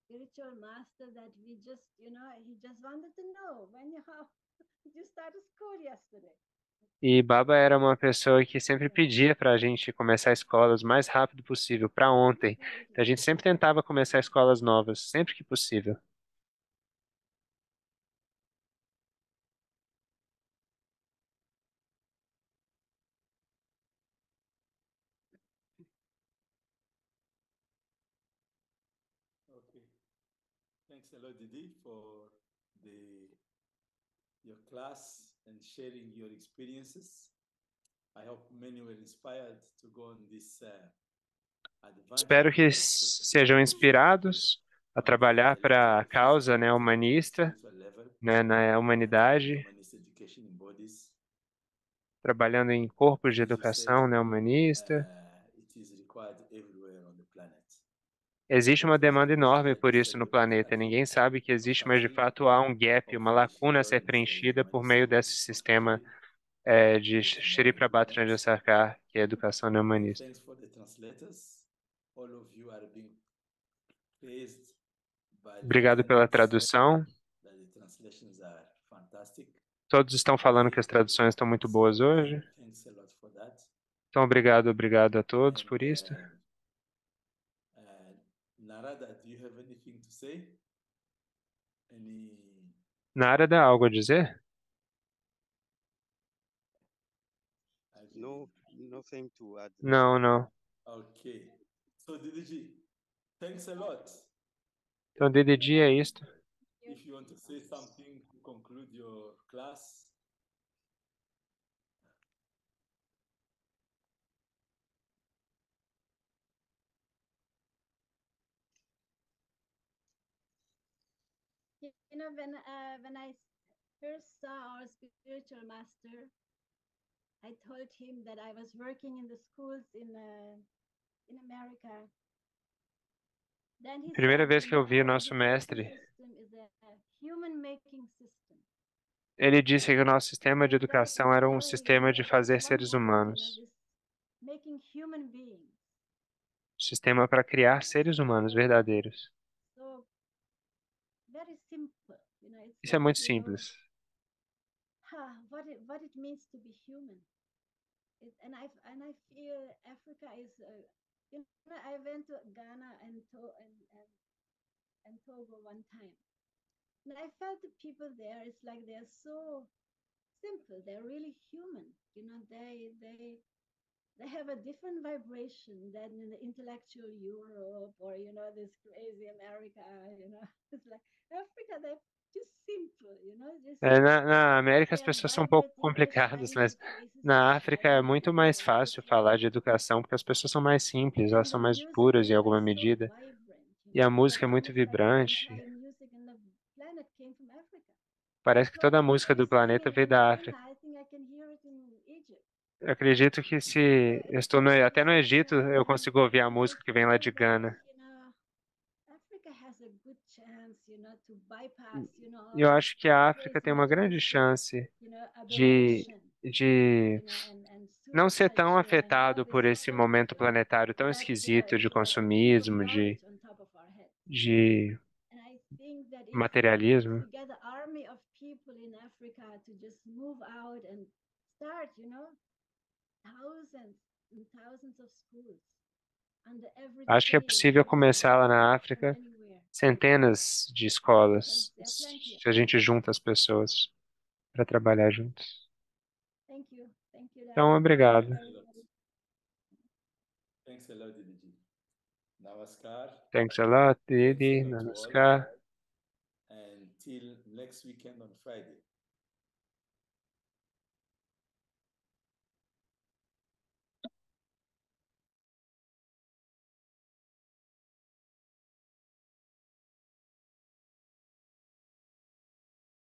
spiritual master that we just, he just wanted to know when did you start a school yesterday? E Baba era uma pessoa que sempre pedia para a gente começar escolas o mais rápido possível, para ontem. Então, a gente sempre tentava começar escolas novas, sempre que possível. Okay. Thanks a lot, Didi, for your class and sharing your experiences. I hope many were inspired to go on this Espero que advanced sejam inspirados a trabalhar para a causa, né, humanista, né, na humanidade, humanist education in bodies. trabalhando em corpos de And as you said, educação, né, humanista. it is required everywhere on the planet. Existe uma demanda Because enorme like por you isso said, no we don't planeta. have Ninguém sabe que existe, mas de manufacturing fato há um gap, of uma lacuna a ser children for preenchida por humanist meio desse schools, sistema de there's Shri more than Prabhat that. Chandra Sarkar, que é a educação And humanista. thanks for the translators. All of you are being praised by the Obrigado pela internet tradução. that the translations are fantastic. Todos estão falando que as traduções estão muito boas hoje. Thanks a lot for that. Então, obrigado a todos por isso. Narada, do you have anything to say? Narada, algo a dizer? No, nothing to add. Não. Okay. So Didiji, thanks a lot. Então, DDD é isto. If you want to say something to conclude your class. When I first saw our spiritual master, I told him that I was working in the schools in America. Then he Primeira said, vez que eu vi o nosso education mestre, system is a human-making system. Ele disse que o nosso sistema de Very educação era um inspiring, sistema de fazer one seres word, humanos. this making human beings. Sistema para criar seres humanos verdadeiros. So very simple, it's Isso é like, muito simples. What it means to be human. And I feel Africa is, I went to Ghana and Togo one time, and I felt the people there. It's like they're so simple. They're really human. They have a different vibration than in the intellectual Europe or this crazy America. It's like Africa. They're just simple. Just Na América as they're pessoas são um pouco vibrating with complicadas, mas kindness, faces na of África é muito kindness, mais fácil falar de educação porque as pessoas são mais simples, elas and the são mais music puras em there alguma is so medida. vibrant. E a It's música é like muito almost like the vibrante. entire music in the planet came from Africa. Parece que So toda a if música I do sing planeta veio in da Ghana, África. I think I can hear it in Egypt. Eu acredito que se eu estou até no Egito, eu consigo ouvir a música que vem lá de Gana. Africa has a good chance, to bypass, E all eu this acho que a África tem uma grande craziness, chance de, aberration, de and não ser tão superculture and all afetado this por esse stuff, momento planetário tão without esquisito de put a heap of consumismo, knowledge on top of our heads. de And I think that if materialismo. we get an army of people in Africa to just move out and start, thousands and thousands of schools under every Acho que é tree, possível every começar lá na from África anywhere. centenas de escolas, Plenty of se a gente junta as pessoas para trabalhar juntos. Thank you. Thank you, Então, Dad. obrigado. Thanks a lot, Didi. Namaskar. Thanks a lot, Thanks Didi. a lot to all. Namaskar. Until next weekend on Friday.